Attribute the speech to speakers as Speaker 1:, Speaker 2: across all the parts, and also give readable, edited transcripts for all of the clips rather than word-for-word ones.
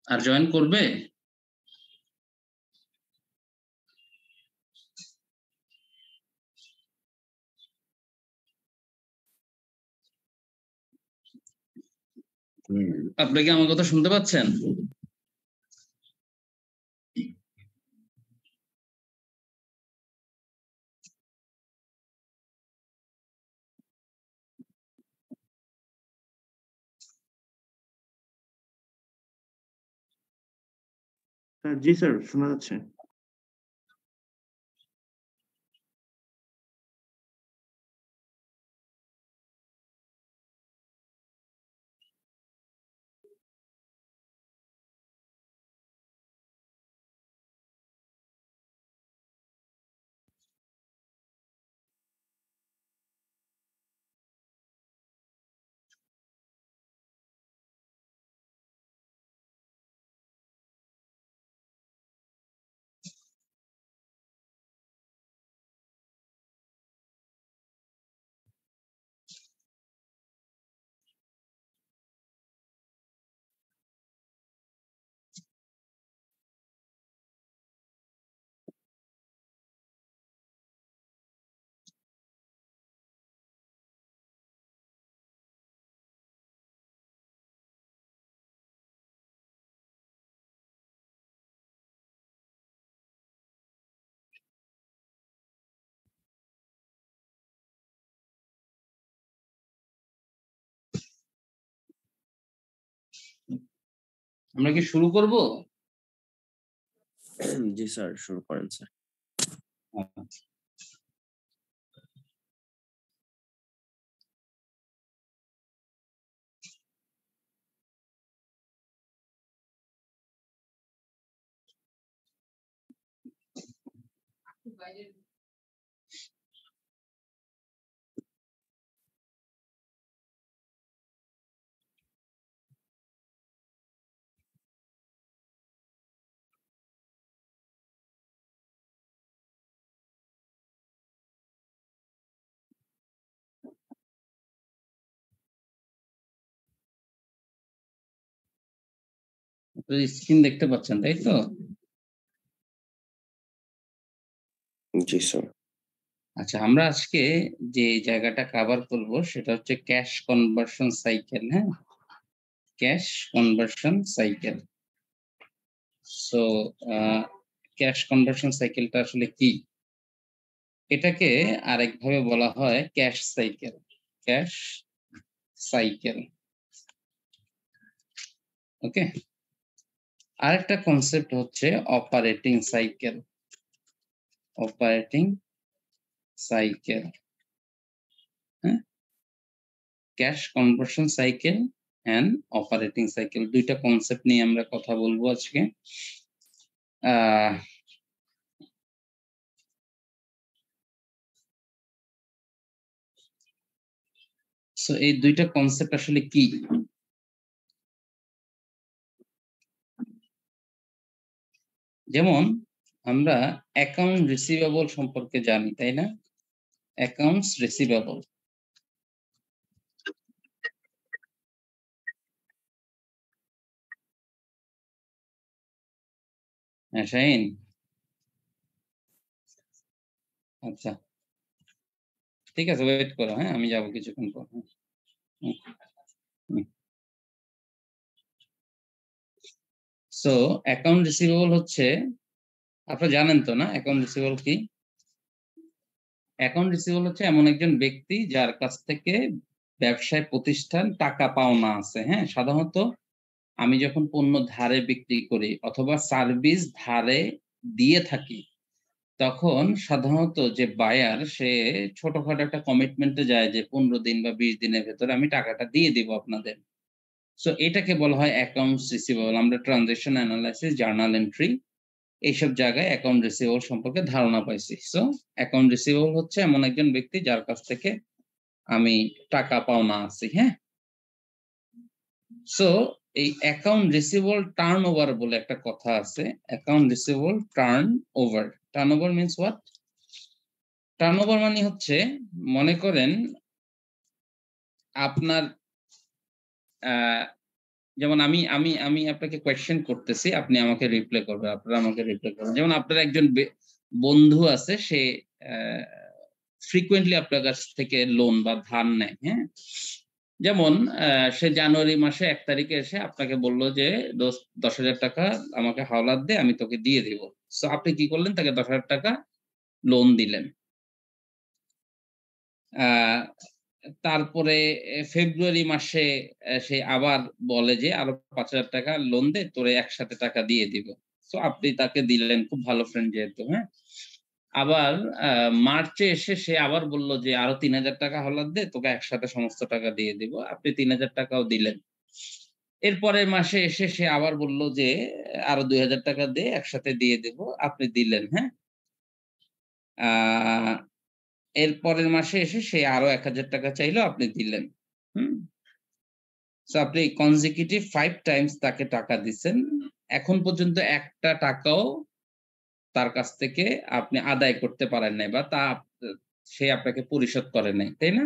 Speaker 1: আর join করবে? আপনি কি আমার কথা শুনতে পাচ্ছেন?
Speaker 2: জি স্যার, শোনা যাচ্ছে।
Speaker 1: আমরা কি শুরু করব?
Speaker 3: জি স্যার, শুরু করেন স্যার।
Speaker 1: স্ক্রিন দেখতে পাচ্ছেন, তাই তো?
Speaker 3: জি স্যার।
Speaker 1: আচ্ছা, আমরা আজকে যে জায়গাটা কভার করব সেটা হচ্ছে ক্যাশ কনভার্সন সাইকেল। হ্যাঁ, cash conversion cycle. So cash conversion সাইকেলটা আসলে কি? এটাকে আরেকভাবে বলা হয় cash cycle. Cash cycle. Okay, আরেকটা কনসেপ্ট হচ্ছে অপারেটিং সাইকেল। Operating cycle. হ্যাঁ, cash conversion cycle and operating cycle, দুইটা কনসেপ্ট নিয়ে আমরা কথা বলবো আজকে। সো এই দুইটা কনসেপ্ট আসলে কি? যেমন আমরা অ্যাকাউন্ট রিসিভেবল সম্পর্কে জানি, তাই না? Accounts receivable. হ্যাঁ শাহিন, আচ্ছা ঠিক আছে, ওয়েট করো। হ্যাঁ, আমি যাবো কিছুক্ষণ পর। সো অ্যাকাউন্ট রিসিভেবল হচ্ছে, আপনারা জানেন তো না অ্যাকাউন্ট রিসিভেবল কি? অ্যাকাউন্ট রিসিভেবল হচ্ছে এমন একজন ব্যক্তি যার কাছ থেকে ব্যবসায় প্রতিষ্ঠান টাকা পাওনা আছে। হ্যাঁ, সাধারণত আমি যখন পণ্য ধারে বিক্রি করি অথবা সার্ভিস ধারে দিয়ে থাকি, তখন সাধারণত যে বায়ার সে ছোটখাটো একটা কমিটমেন্টে যায় যে 15 দিন বা 20 দিনের ভেতরে আমি টাকাটা দিয়ে দিব আপনাদের। সো এটাকে বলা হয় অ্যাকাউন্টস রিসিভেবল। আমরা ট্রানজাকশন অ্যানালাইসিস, জার্নাল এন্ট্রি এইসব জায়গায় অ্যাকাউন্ট রিসিভেবল সম্পর্কে ধারণা পাইছি। সো অ্যাকাউন্ট রিসিভেবল হচ্ছে এমন একজন ব্যক্তি যার কাছ থেকে আমি টাকা পাওনা আছি। হ্যাঁ, সো এই অ্যাকাউন্ট রিসিভেবল টার্ন ওভার বলে একটা কথা আছে। Account receivable turn over. Turn over means what? Turn over মানে হচ্ছে, মনে করেন আপনার যেমন আমি আমি আমি আপনাকে কোয়েশ্চেন করতেছি, আপনি আমাকে রিপ্লাই করবেন, আপনারা আমাকে রিপ্লাই করবেন। যেমন আপনার একজন বন্ধু আছে, সে ফ্রিকোয়েন্টলি আপনার কাছ থেকে লোন বা ধার নেয়, হ্যাঁ? যেমন সে জানুয়ারি মাসে ১ তারিখে এসে আপনাকে বলল যে, "দোস্ত ১০,০০০ টাকা আমাকে হাওলাত দে, আমি তোকে দিয়ে দিব।" সো আপনি কি করলেন? তাকে ১০,০০০ টাকা লোন দিলেন। আ তারপরে ফেব্রুয়ারি মাসে সে আবার বলে যে, "আরো ৫,০০০ টাকা লোন দে, তোরে একসাথে টাকা দিয়ে দিব।" সো আপনি তাকে দিলেন, খুব ভালো ফ্রেন্ড যেহেতু, হ্যাঁ? আবার আ মার্চে এসে সে আবার বলল যে, "আরো ৩,০০০ টাকা হাওলাত দে, তোকে একসাথে সমস্ত টাকা দিয়ে দিব।" আপনি ৩,০০০ টাকাও দিলেন। এর পরের মাসে এসে সে আবার বলল যে, "আরো ২,০০০ টাকা দে, একসাথে দিয়ে দিব।" আপনি দিলেন, হ্যাঁ? আ এর পরের মাসে এসে সে আরো ১,০০০ টাকা চাইলো, আপনি দিলেন। হুম? সো আপনি consecutive 5 টাইমস তাকে টাকা দিছেন। এখন পর্যন্ত একটা টাকাও তার কাছ থেকে আপনি আদায় করতে পারেন নাই, বা সে আপনাকে পরিশোধ করে নাই। তাই না?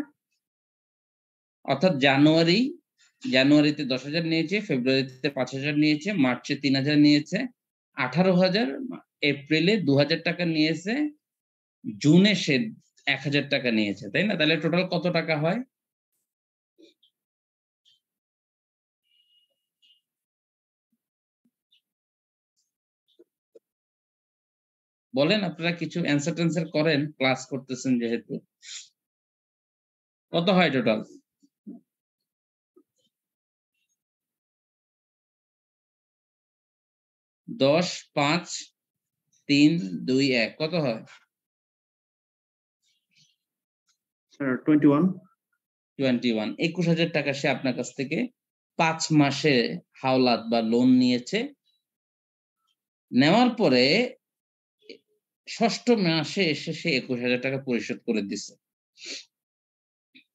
Speaker 1: অর্থাৎ জানুয়ারিতে ১০,০০০ নিয়েছে, ফেব্রুয়ারিতে ৫,০০০ নিয়েছে, মার্চে ৩,০০০ নিয়েছে, ১৮,০০০, এপ্রিলে ২,০০০ টাকা নিয়েছে, জুনে সে ১,০০০ টাকা নিয়েছে। তাই না? তাহলে টোটাল কত টাকা হয়? বলেন, আপনারা কিছু অ্যান্সার-ট্যান্সার করেন, ক্লাস করতেছেন যেহেতু। কত হয় টোটাল? ১০, ৫, ৩, ২, ১ কত হয়?
Speaker 2: স্যার 21।
Speaker 1: 21, ২১,০০০ টাকা সে আপনার কাছ থেকে ৫ মাসে হাওলাত বা লোন নিয়েছে। নেওয়ার পরে ৬ষ্ঠ মাসে এসে সে ২১,০০০ টাকা পরিশোধ করে দিছে।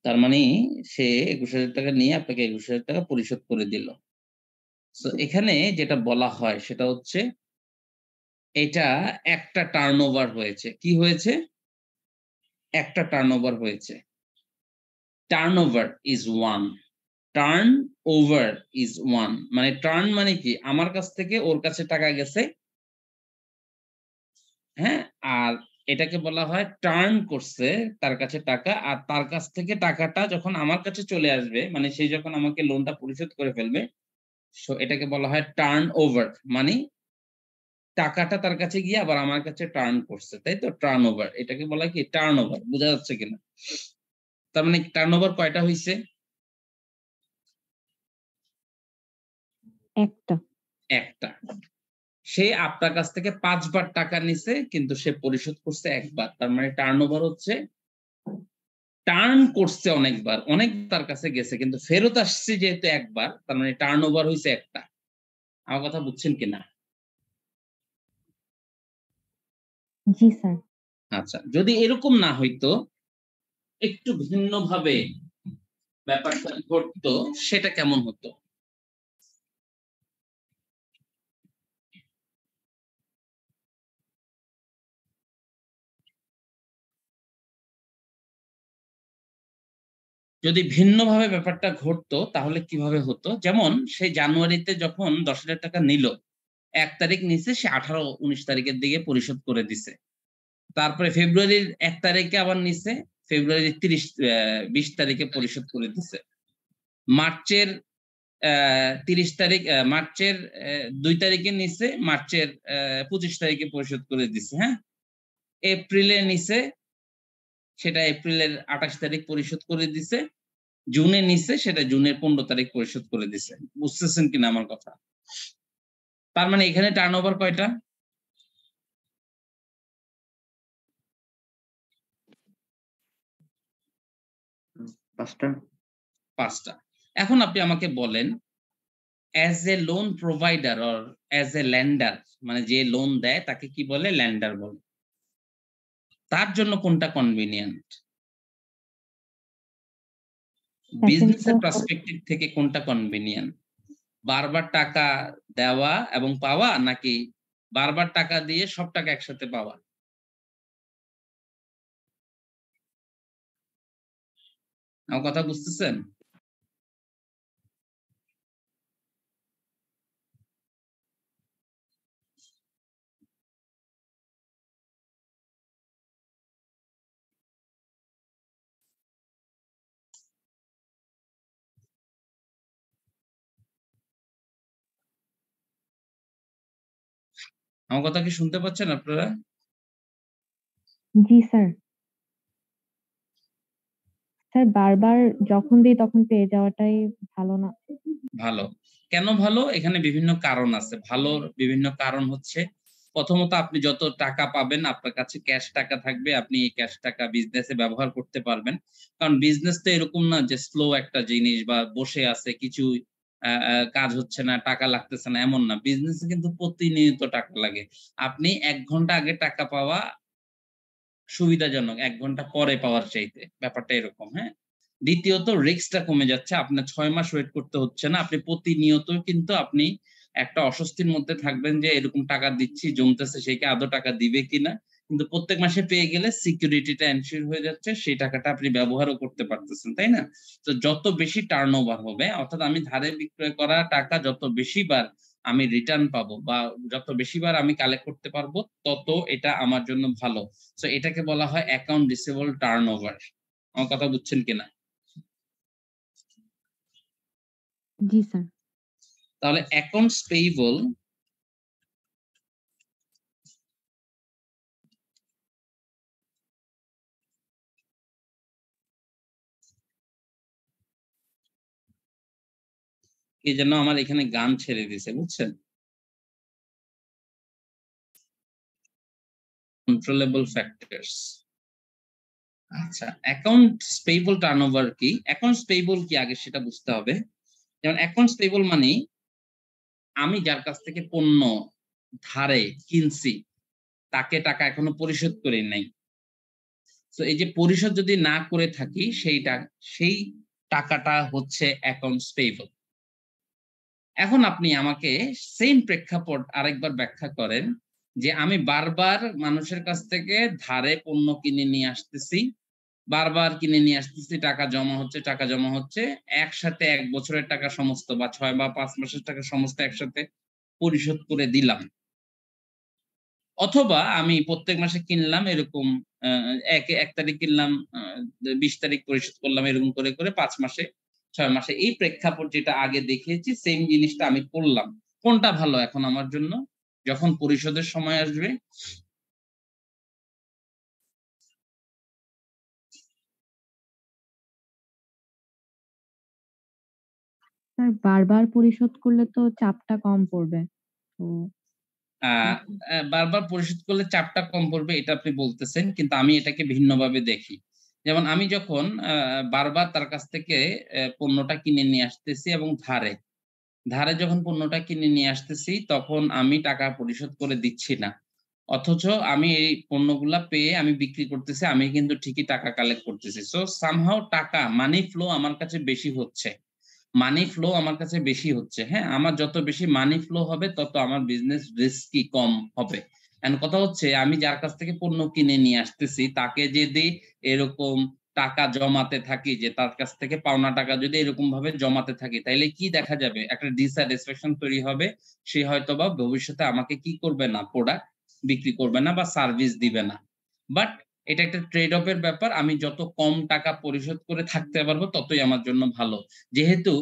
Speaker 1: তার মানে সে ২১,০০০ টাকা নিয়ে আপনাকে ২১,০০০ টাকা পরিশোধ করে দিল। সো এখানে যেটা বলা হয় সেটা হচ্ছে, এটা একটা টার্নওভার হয়েছে। কি হয়েছে? একটা টার্নওভার হয়েছে। টার্নওভার ইস 1, টার্নওভার ইস 1, মানে টার্ন মানে কি? আমার কাছ থেকে ওর কাছে টাকা গেছে, হ্যাঁ? আর এটাকে বলা হয় টার্ন করছে তার কাছে টাকা, আর তার কাছ থেকে টাকাটা যখন আমার কাছে চলে আসবে, মানে সে যখন আমাকে লোনটা পরিশোধ করে ফেলবে, সো এটাকে বলা হয় টার্নওভার। মানে টাকাটা তার কাছে গিয়ে আবার আমার কাছে টার্ন করছে, তাই তো? টার্নওভার, এটাকে বলা হয় কি? টার্নওভার। বোঝা যাচ্ছে কিনা? তার মানে টার্নওভার কয়টা হইছে?
Speaker 4: একটা।
Speaker 1: একটা। সে আপনার কাছ থেকে ৫ বার টাকা নিছে, কিন্তু সে পরিশোধ করছে ১ বার। তার মানে টার্নওভার হচ্ছে, টার্ন করছে অনেকবার, অনেক তার কাছে গেছে, কিন্তু ফেরত আসছে যেহেতু ১ বার, তার মানে টার্নওভার হইছে একটা। আমার কথা বুঝছেন কিনা?
Speaker 4: জি স্যার।
Speaker 1: আচ্ছা, যদি এরকম না হইতো, একটু ভিন্নভাবে ব্যাপারটা ঘটতো, সেটা কেমন হতো? যদি ভিন্নভাবে ব্যাপারটা ঘটতো তাহলে কিভাবে হতো? যেমন সে জানুয়ারিতে যখন ১০,০০০ টাকা নিল, ১ তারিখ নিছে, সে ১৮, ১৯ তারিখের দিকে পরিশোধ করে দিছে। তারপরে ফেব্রুয়ারির ১ তারিখে আবার নিছে, ফেব্রুয়ারির ২০ তারিখে পরিশোধ করে দিছে। মার্চের ৩০ তারিখ, মার্চের ২ তারিখে নিছে, মার্চের ২৫ তারিখে পরিশোধ করে দিছে, হ্যাঁ? এপ্রিলে নিছে, সেটা এপ্রিলের ২৮ তারিখ পরিশোধ করে দিছে। জুনে নিছে, সেটা জুনের ১৫ তারিখ পরিশোধ করে দিছে। বুঝতেছেন কিনা আমার কথা? তার মানে এখানে টার্নওভার কয়টা?
Speaker 2: ৫ টা।
Speaker 1: ৫ টা। এখন আপনি আমাকে বলেন, as a loan provider or as a lender, মানে যে লোন দেয় তাকে কি বলে? লেন্ডার বলে। তার জন্য কোনটা কনভিনিয়েন্ট? বিজনেসের পার্সপেক্টিভ থেকে কোনটা কনভিনিয়েন্ট? বারবার টাকা দেওয়া এবং পাওয়া, নাকি বারবার টাকা দিয়ে সব টাকা একসাথে পাওয়া? আমার কথা বুঝতেছেন? আমার কথা কি শুনতে পাচ্ছেন আপনারা?
Speaker 4: জি স্যার। স্যার বারবার যখন দিই তখন পেয়ে যাওয়াটাই ভালো না?
Speaker 1: ভালো। কেন ভালো? এখানে বিভিন্ন কারণ আছে। ভালোর বিভিন্ন কারণ হচ্ছে, প্রথমত আপনি যত টাকা পাবেন আপনার কাছে ক্যাশ টাকা থাকবে, আপনি এই ক্যাশ টাকা বিজনেসে ব্যবহার করতে পারবেন। কারণ বিজনেস তো এরকম না যে স্লো একটা জিনিস বা বসে আছে কিছুই কাজ হচ্ছে না, টাকা লাগতেছে না, এমন না। বিজনেসে কিন্তু প্রতিনিয়ত টাকা লাগে। আপনি ১ ঘন্টা আগে টাকা পাওয়া সুবিধাজনক ১ ঘন্টা পরে পাওয়ার চাইতে। ব্যাপারটা এরকম, হ্যাঁ? দ্বিতীয়ত রিস্কটা কমে যাচ্ছে। আপনার ৬ মাস ওয়েট করতে হচ্ছে না। আপনি প্রতিনিয়ত কিন্তু আপনি একটা অস্বস্তির মধ্যে থাকবেন যে এরকম টাকা দিচ্ছি, জমতেছে, সে কি আদৌ টাকা দিবে কিনা? কিন্তু প্রত্যেক মাসে পেয়ে গেলে সিকিউরিটিটা এনশিওর হয়ে যাচ্ছে। সেই টাকাটা আপনি ব্যবহারও করতে পারতেছেন, তাই না? তো যত বেশি টার্নওভার হবে, অর্থাৎ আমি ধারে বিক্রয় করা টাকা যত বেশিবার আমি রিটার্ন পাবো বা যত বেশিবার আমি কালেক্ট করতে পারবো, তত এটা আমার জন্য ভালো। সো এটাকে বলা হয় অ্যাকাউন্ট রিসিভেবল টার্নওভার। আমার কথা বুঝছেন কিনা?
Speaker 4: জি স্যার।
Speaker 1: তাহলে অ্যাকাউন্টস পেয়েবল কে যেন আমার এখানে গান ছেড়ে দিছে, বুঝছেন? Controllable factors. আচ্ছা, অ্যাকাউন্টস পেয়েবল টার্নওভার কি? অ্যাকাউন্টস পেয়েবল কি আগে সেটা বুঝতে হবে। যেমন অ্যাকাউন্টস পেয়েবল মানেই আমি যার কাছ থেকে পণ্য ধারে কিনছি, তাকে টাকা এখনো পরিশোধ করি নাই। তো এই যে পরিশোধ যদি না করে থাকি, সেই টাকাটা হচ্ছে অ্যাকাউন্টস পেয়েবল। এখন আপনি আমাকে সেম প্রেক্ষাপট আরেকবার ব্যাখ্যা করেন যে আমি বারবার মানুষের কাছ থেকে ধারে পণ্য কিনে নিয়ে আসতেছি, বারবার কিনে নিয়ে আসতেছি, টাকা জমা হচ্ছে, টাকা জমা হচ্ছে, একসাথে ১ বছরের টাকা সমস্ত বা ৬ বা ৫ মাসের টাকা সমস্ত একসাথে পরিশোধ করে দিলাম। অথবা আমি প্রত্যেক মাসে কিনলাম এরকম, আ ১ তারিখ কিনলাম, ২০ তারিখ পরিশোধ করলাম, এরকম করে, করে ৫ মাসে, ৬ মাসে। এই প্রেক্ষাপট যেটা আগে দেখিয়েছি সেম জিনিসটা আমি করলাম। কোনটা ভালো এখন আমার জন্য? যখন পরিশোধের সময় আসবে,
Speaker 4: স্যার বারবার পরিশোধ করলে তো চাপটা কম পড়বে। তো
Speaker 1: আ বারবার পরিশোধ করলে চাপটা কম পড়বে এটা আপনি বলতেছেন। কিন্তু আমি এটাকে ভিন্নভাবে দেখি। যেমন আমি যখন বারবার তার কাছ থেকে পণ্যটা কিনে নিয়ে আসতেছি এবং ধারে। ধারে যখন পণ্যটা কিনে নিয়ে আসতেছি, তখন আমি টাকা পরিশোধ করে দিচ্ছি না। অথচ আমি এই পণ্যগুলা পেয়ে আমি বিক্রি করতেছি, আমি কিন্তু ঠিকই টাকা কালেক্ট করতেছি। সো সামহাউ টাকা, মানি ফ্লো আমার কাছে বেশি হচ্ছে। মানি ফ্লো আমার কাছে বেশি হচ্ছে, হ্যাঁ? আমার যত বেশি মানি ফ্লো হবে তত আমার বিজনেস রিস্কি কম হবে। এন্ড কথা হচ্ছে আমি যার কাছ থেকে পণ্য কিনে নিয়ে আসতেছি তাকে যদি এরকম টাকা জমাতে থাকি, যে তার কাছ থেকে পাওনা টাকা যদি এরকম ভাবে জমাতে থাকি, তাইলে কি দেখা যাবে? একটা ডিস্যাটিসফ্যাকশন তৈরি হবে। সে হয়তোবা ভবিষ্যতে আমাকে কি করবে না? প্রোডাক্ট বিক্রি করবে না বা সার্ভিস দিবে না। বাট এটা একটা ট্রেড অফ এর ব্যাপার। আমি যত কম টাকা পরিশোধ করে থাকতে পারবো ততই আমার জন্য ভালো। যেহেতু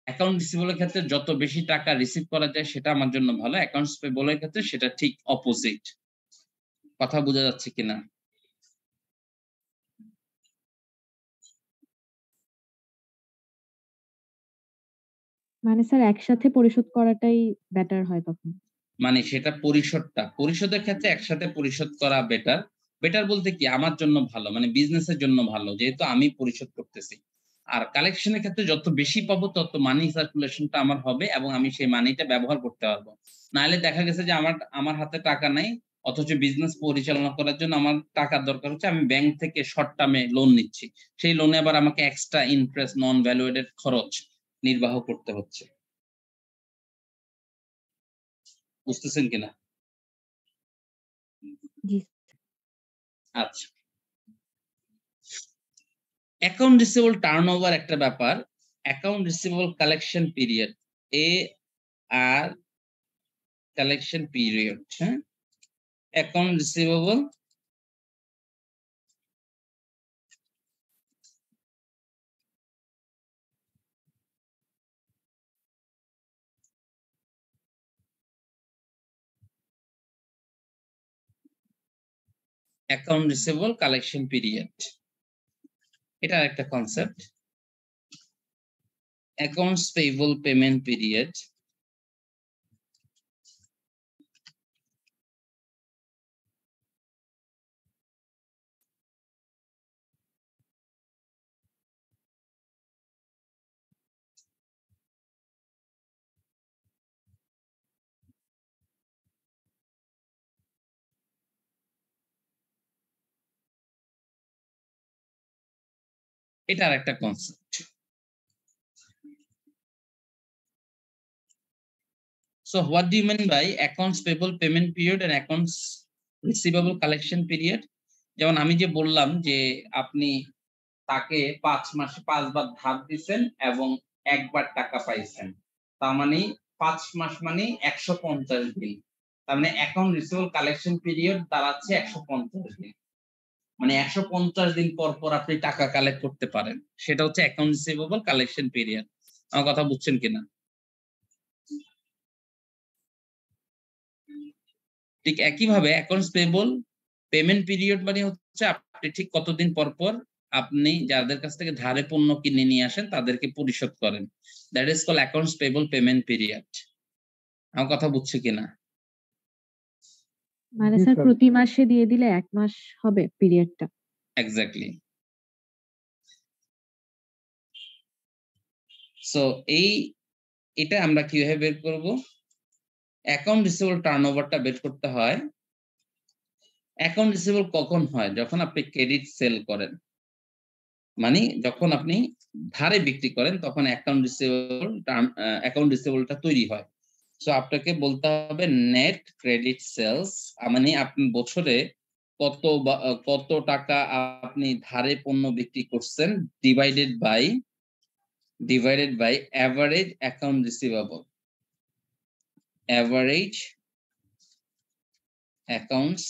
Speaker 1: অ্যাকাউন্ট রিসিভেবল এর ক্ষেত্রে যত বেশি টাকা রিসিভ করা যায় সেটা আমার জন্য ভালো। অ্যাকাউন্টস পেয়েবল এর ক্ষেত্রে সেটা ঠিক অপোজিট। কথা বোঝা যাচ্ছে কিনা?
Speaker 4: মানে স্যার একসাথে পরিশোধ করাটাই বেটার হয় তখন?
Speaker 1: মানে সেটা পরিশোধের ক্ষেত্রে একসাথে পরিশোধ করা বেটার। বেটার বলতে কি আমার জন্য ভালো। মানে বিজনেস এর জন্য ভালো। যেহেতু আমি পরিশোধ করতেছি। আর কালেকশন এর ক্ষেত্রে যত বেশি পাবো তত মানি সার্কুলেশন টা আমার হবে এবং আমি সেই মানিটা ব্যবহার করতে পারবো। নাহলে দেখা গেছে যে আমার আমার হাতে টাকা নাই। অথচ বিজনেস পরিচালনা করার জন্য আমার টাকার দরকার হচ্ছে। আমি ব্যাংক থেকে শর্ট টার্মে লোন নিচ্ছি। সেই লোনে আবার আমাকে এক্সট্রা ইন্টারেস্ট, নন ভ্যালুয়েটেড খরচ নির্বাহ করতে হচ্ছে। বুঝতেছেন কিনা?
Speaker 4: জি।
Speaker 1: আচ্ছা। অ্যাকাউন্ট রিসিভেবল টার্নওভার একটা ব্যাপার। অ্যাকাউন্ট রিসিভেবল কালেকশন পিরিয়ড, আর কালেকশন পিরিয়ড, হ্যাঁ? Account receivable account receivable collection period, এটা একটা concept. Accounts payable payment period, এটা আর একটা concept. So what do you mean by accounts payable payment period and accounts receivable collection period? যেমন আমি যে বললাম যে আপনি তাকে 5 মাসে 5 বার ধার দিচ্ছেন এবং একবার টাকা পাইছেন, তার মানে 5 মাস মানে 150 দিন। তার মানে অ্যাকাউন্ট রিসিভেবল কালেকশন পিরিয়ড দাঁড়াচ্ছে 150 দিন। মানে 150 দিন পর পর আপনি টাকা কালেক্ট করতে পারেন, সেটা হচ্ছে অ্যাকাউন্ট রিসিভেবল কালেকশন পিরিয়ড। আমার কথা বুঝছেন কিনা? ঠিক একইভাবে অ্যাকাউন্টস পেয়েবল পেমেন্ট পিরিয়ড মানে হচ্ছে আপনি ঠিক কতদিন পর পর আপনি যাদের কাছ থেকে ধারে পণ্য কিনে নিয়ে আসেন তাদেরকে পরিশোধ করেন, that is call accounts payable payment period. আমার কথা বুঝছে কিনা?
Speaker 4: মানে স্যার প্রতি মাসে দিয়ে দিলে 1 মাস হবে পিরিয়ডটা?
Speaker 1: এক্স্যাক্টলি। সো এটা আমরা কিভাবে বের করব? অ্যাকাউন্ট রিসিভেবল টার্নওভারটা বের করতে হয়। অ্যাকাউন্ট রিসিভেবল কখন হয়? যখন আপনি ক্রেডিট সেল করেন, মানে যখন আপনি ধারে বিক্রি করেন তখন অ্যাকাউন্ট রিসিভেবলটা তৈরি হয়। সো আপনাকে বলতে হবে নেট ক্রেডিট সেলস, মানে আপনি বছরে কত টাকা আপনি ধারে পণ্য বিক্রি করছেন divided by average account receivable, average accounts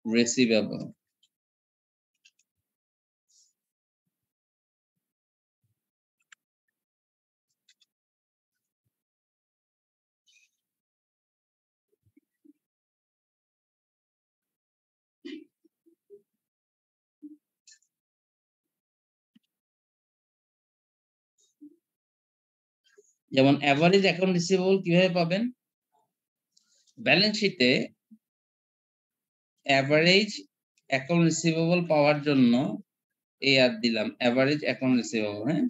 Speaker 1: receivable. যেমন অ্যাভারেজ অ্যাকাউন্ট রিসিভেবল কিভাবে পাবেন? ব্যালেন্স শিটে অ্যাভারেজ অ্যাকাউন্ট রিসিভেবল পাওয়ার জন্য আর দিলাম অ্যাভারেজ অ্যাকাউন্ট রিসিভেবল, হ্যাঁ,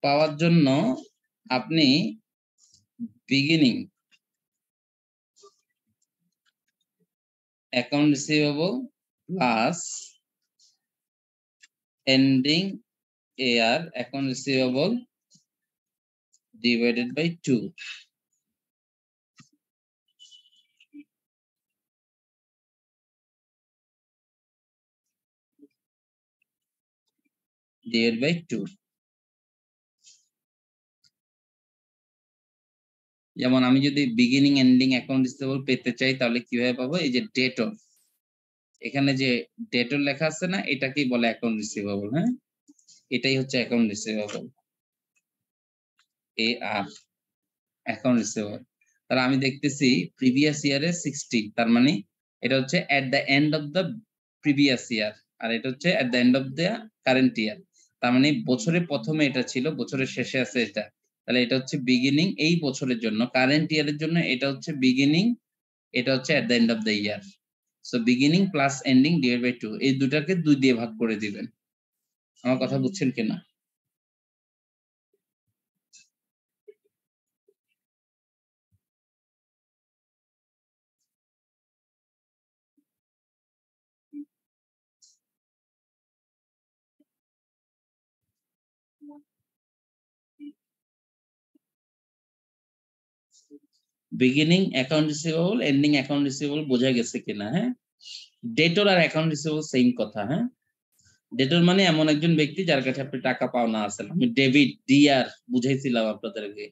Speaker 1: পাওয়ার জন্য আপনি beginning account receivable plus ending AR account receivable divided by 2 divided by 2। যেমন আমি যদি বিগিনিং এন্ডিং অ্যাকাউন্ট রিসিভেবল পেতে চাই তাহলে কিভাবে পাবো? এই যে ডেটর, এখানে যে ডেটর লেখা আছে না, এটাকেই বলে অ্যাকাউন্ট রিসিভেবল। হ্যাঁ, এটাই হচ্ছে account receivable, AR account receivable. তাহলে আমি দেখতেছি প্রিভিয়াস ইয়ারে 60, তার মানে এটা হচ্ছে at the end of the previous year, আর এটা হচ্ছে at the end of the current year. তার মানে বছরের প্রথমে এটা ছিল, বছরের শেষে আছে এটা। তাহলে এটা হচ্ছে বিগিনিং এই বছরের জন্য, কারেন্ট ইয়ারের জন্য এটা হচ্ছে বিগিনিং, এটা হচ্ছে at the end of the year. So beginning plus ending divide by 2, এই দুটাকে 2 দিয়ে ভাগ করে দিবেন। আমার কথা বুঝছেন কিনা? Beginning account receivable, ending account receivable বোঝা গেছে কিনা? হ্যাঁ, ডেটর আর অ্যাকাউন্ট রিসিভেবল সেম কথা। হ্যাঁ, ডেটর মানে এমন একজন ব্যক্তি যার কাছে আপনি টাকা পাওনা আছেন। আমি ডেবিট ডিআর বুঝাইছিলাম আপনাদেরকে।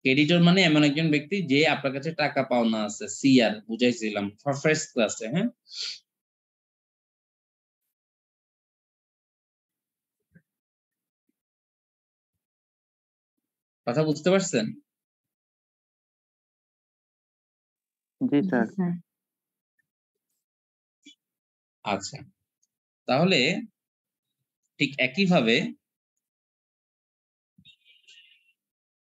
Speaker 1: ক্রেডিটর মানে এমন একজন ব্যক্তি যে আপনার কাছে টাকা পাওনা আছে, সিআর বুঝাইছিলাম ফার্স্ট ক্লাসে। হ্যাঁ, কথা বুঝতে পারছেন?
Speaker 2: জি
Speaker 4: জি
Speaker 2: স্যার।
Speaker 4: স্যার।
Speaker 1: আচ্ছা, তাহলে ঠিক একইভাবে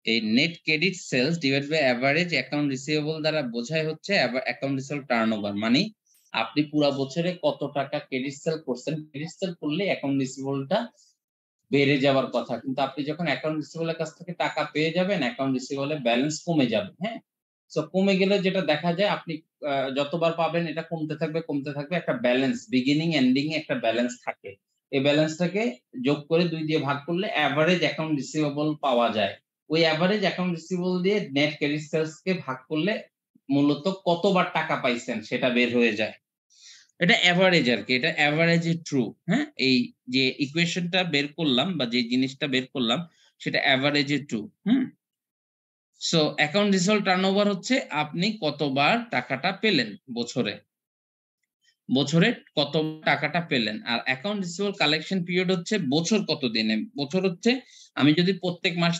Speaker 1: এই net credit sales divide by average account receivable দ্বারা বোঝায় হচ্ছে অ্যাকাউন্ট রিসিভেবল টার্নওভার, মানে আপনি পুরো বছরে কত টাকা ক্রেডিট সেল করছেন। ক্রেডিট সেল করলে অ্যাকাউন্ট রিসিভেবলটা বেড়ে যাওয়ার কথা, কিন্তু আপনি যখন অ্যাকাউন্ট রিসিভেবলের কাছ থেকে টাকা পেয়ে যাবেন, অ্যাকাউন্ট রিসিভেবলের ব্যালেন্স কমে যাবে। হ্যাঁ, সো কমে গেলে যেটা দেখা যায়, আপনি যতবার পাবেন এটা কমতে থাকবে কমতে থাকবে, একটা ব্যালেন্স বিগিনিং এন্ডিং এ একটা ব্যালেন্স থাকে। এই ব্যালেন্সটাকে যোগ করে 2 দিয়ে ভাগ করলে এভারেজ অ্যাকাউন্ট রিসিভেবল পাওয়া যায়। ওই এভারেজ অ্যাকাউন্ট রিসিভেবল দিয়ে নেট ক্রেডিট সেলস কে ভাগ করলে মূলত কতবার টাকা পাইছেন সেটা বের হয়ে যায়। এটা এভারেজ আর কি, এটা এভারেজে ট্রু। হ্যাঁ, এই যে ইকুয়েশনটা বের করলাম বা যে জিনিসটা বের করলাম সেটা এভারেজে true. So account receivable turnover হচ্ছে আপনি কতবার টাকাটা পেলেন বছরে, বছরে কত টাকাটা পেলেন। আর অ্যাকাউন্ট রিসিভেবল কালেকশন পিরিয়ড হচ্ছে বছর কত দিনে। বছর হচ্ছে আমি যদি প্রত্যেক মাস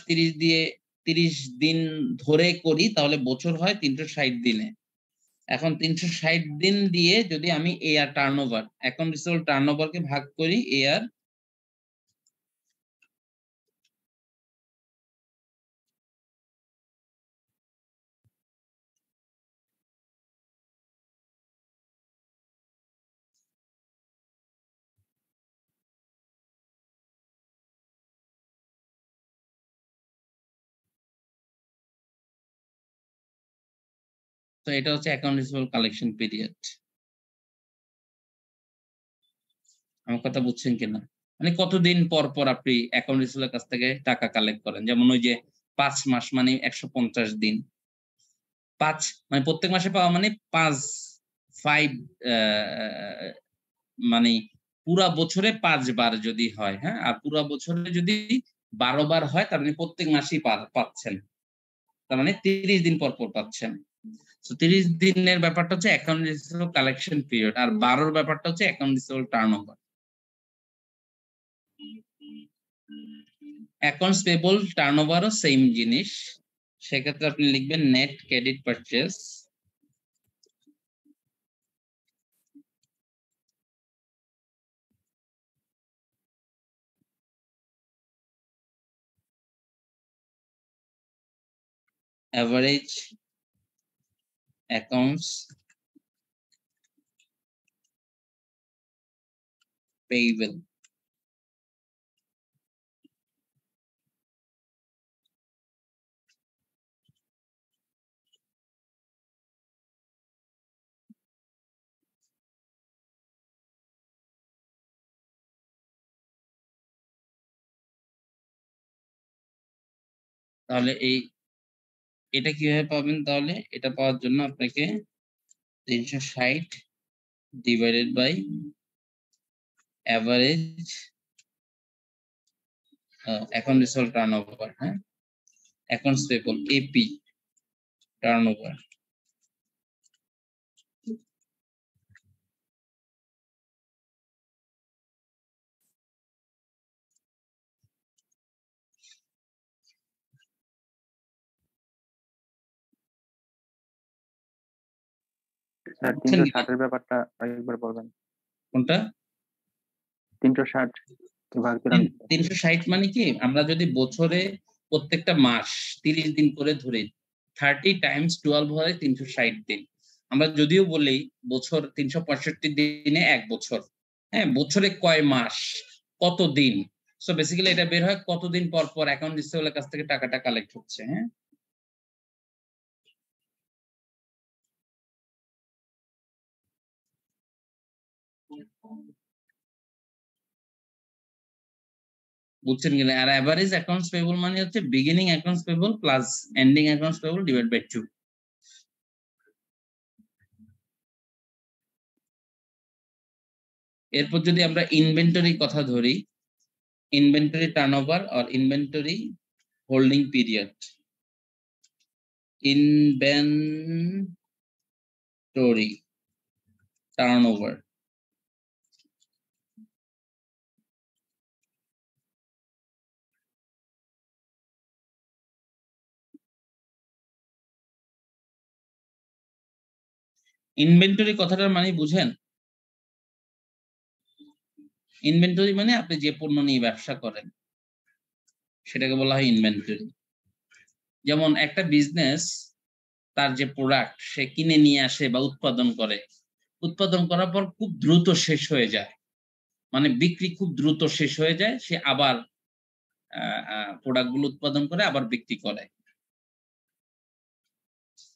Speaker 1: 30 দিন ধরে করি তাহলে বছর হয় 360 দিনে। এখন 360 দিন দিয়ে যদি আমি এআর টার্নওভার, অ্যাকাউন্ট রিসিভেবল টার্নওভারকে ভাগ করি এআর, তো এটা হচ্ছে অ্যাকাউন্ট রিসিভেবল কালেকশন পিরিয়ড। আমার কথা বুঝছেন কিনা? মানে কতদিন পর পর আপনি অ্যাকাউন্ট রিসিভেবলের কাছ থেকে টাকা কালেক্ট করেন। যেমন ওই যে 5 মাস মানে 150 দিন। 5 মানে প্রত্যেক মাসে পাওয়া মানে 5 মানে পুরা বছরে 5 বার যদি হয়, হ্যাঁ, আর পুরা বছরে যদি 12 বার হয় তার মানে প্রত্যেক মাসেই পাচ্ছেন। তার মানে 30 দিন পর পর পাচ্ছেন। তো 30 দিনের ব্যাপারটা হচ্ছে অ্যাকাউন্ট রিসিভেবল কালেকশন পিরিয়ড, আর 12 ব্যাপারটা হচ্ছে account receivable turnover. Accounts payable টার্নওভারও সেম জিনিস। সেক্ষেত্রে আপনি লিখবেন net credit purchase average accounts payable. তাহলে এটা কিভাবে পাবেন? তাহলে এটা পাওয়ার জন্য আপনাকে 360 divided by average account receivable turnover, হ্যাঁ, accounts payable AP turnover.
Speaker 2: Sir
Speaker 1: বুঝছেন কি?
Speaker 2: 360 এর ব্যাপারটা আরেকবার বলবেন।
Speaker 1: কোনটা?
Speaker 2: 360 কে ভাগ দিলাম।
Speaker 1: 360 মানে কি, আমরা যদি বছরে প্রত্যেকটা মাস 30 দিন করে ধরি, 30 টাইমস 12 হয় 360 দিন। আমরা যদিও বলি বছর 365 দিনে এক বছর, হ্যাঁ, বছরে কয় মাস, কত দিন। সো বেসিক্যালি এটা বের হয় কতদিন পর পর অ্যাকাউন্ট রিসিভেবলের কাছ থেকে টাকাটা কালেক্ট হচ্ছে। হ্যাঁ, বুঝছেন কিনা? আর এভারেজ অ্যাকাউন্টস পেবল মানে হচ্ছে beginning accounts payable plus ending accounts payable divide by 2। এরপর যদি আমরা ইনভেন্টরি কথা ধরি, inventory turnover or inventory holding period. Inventory turnover inventory কথাটার মানে বুঝেন? ইনভেন্টরি মানে আপনি যে পণ্য নিয়ে ব্যবসা করেন সেটাকে বলা হয় ইনভেন্টরি। যেমন একটা বিজনেস তার যে প্রোডাক্ট সে কিনে নিয়ে আসে বা উৎপাদন করে, উৎপাদন করার পর খুব দ্রুত শেষ হয়ে যায়, মানে বিক্রি খুব দ্রুত শেষ হয়ে যায়, সে আবার প্রোডাক্ট গুলো উৎপাদন করে আবার বিক্রি করে।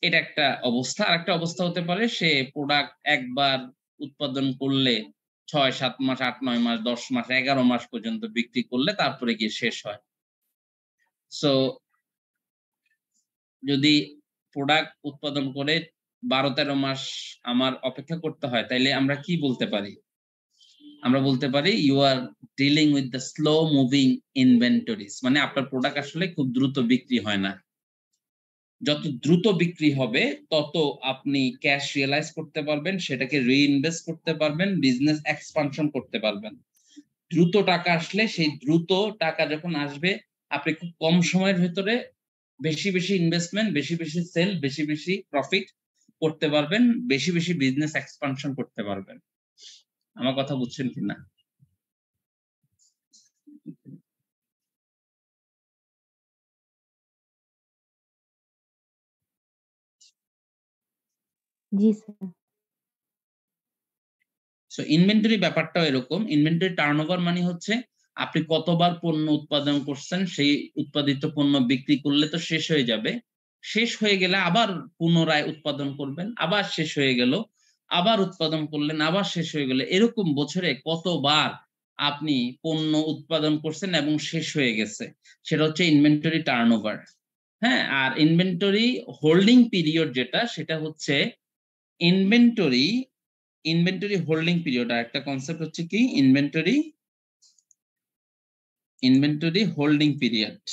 Speaker 1: এটা একটা অবস্থা। আর একটা অবস্থা হতে পারে সে প্রোডাক্ট একবার উৎপাদন করলে 6-7 মাস, 8-9 মাস, 10 মাস, 11 মাস পর্যন্ত বিক্রি করলে তারপরে গিয়ে শেষ হয়। সো যদি প্রোডাক্ট উৎপাদন করে 12-13 মাস আমার অপেক্ষা করতে হয়, তাইলে আমরা কি বলতে পারি? আমরা বলতে পারি you are dealing with the slow moving inventories, মানে আপনার প্রোডাক্ট আসলে খুব দ্রুত বিক্রি হয় না। যত দ্রুত বিক্রি হবে তত আপনি ক্যাশ রিয়েলাইজ করতে পারবেন, সেটাকে রিইনভেস্ট করতে পারবেন, বিজনেস এক্সপানশন করতে পারবেন। দ্রুত টাকা আসলে সেই দ্রুত টাকা যখন আসবে আপনি খুব কম সময়ের ভেতরে বেশি বেশি ইনভেস্টমেন্ট, বেশি বেশি সেল, বেশি বেশি প্রফিট করতে পারবেন, বেশি বেশি বিজনেস এক্সপানশন করতে পারবেন। আমার কথা বুঝছেন কিনা?
Speaker 4: জি স্যার।
Speaker 1: সো ইনভেন্টরি ব্যাপারটাও এরকম। ইনভেন্টরি টার্নওভার মানে হচ্ছে আপনি কতবার পণ্য উৎপাদন করছেন, সেই উৎপাদিত পণ্য বিক্রি করলে তো শেষ হয়ে যাবে, শেষ হয়ে গেলে আবার পুনরায় উৎপাদন করবেন, আবার শেষ হয়ে গেল, আবার উৎপাদন করলেন, আবার শেষ হয়ে গেল, এরকম বছরে কতবার আপনি পণ্য উৎপাদন করছেন এবং শেষ হয়ে গেছে, সেটা হচ্ছে ইনভেন্টরি টার্নওভার। হ্যাঁ, আর ইনভেন্টরি হোল্ডিং পিরিয়ড যেটা, সেটা হচ্ছে ইনভেন্টরি ইনভেন্টরি হোল্ডিং পিরিয়ড। আর একটা কনসেপ্ট হচ্ছে কি inventory holding period.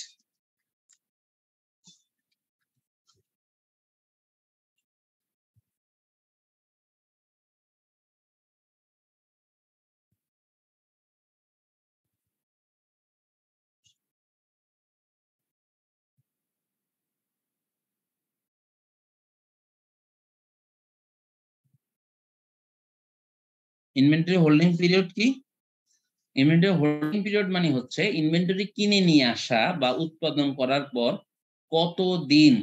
Speaker 1: Inventory holding period কি? ইনভেন্টরি হোল্ডিং পিরিয়ড মানে হচ্ছে ইনভেন্টরি কিনে নিয়ে আসা বা উৎপাদন করার পর কতদিন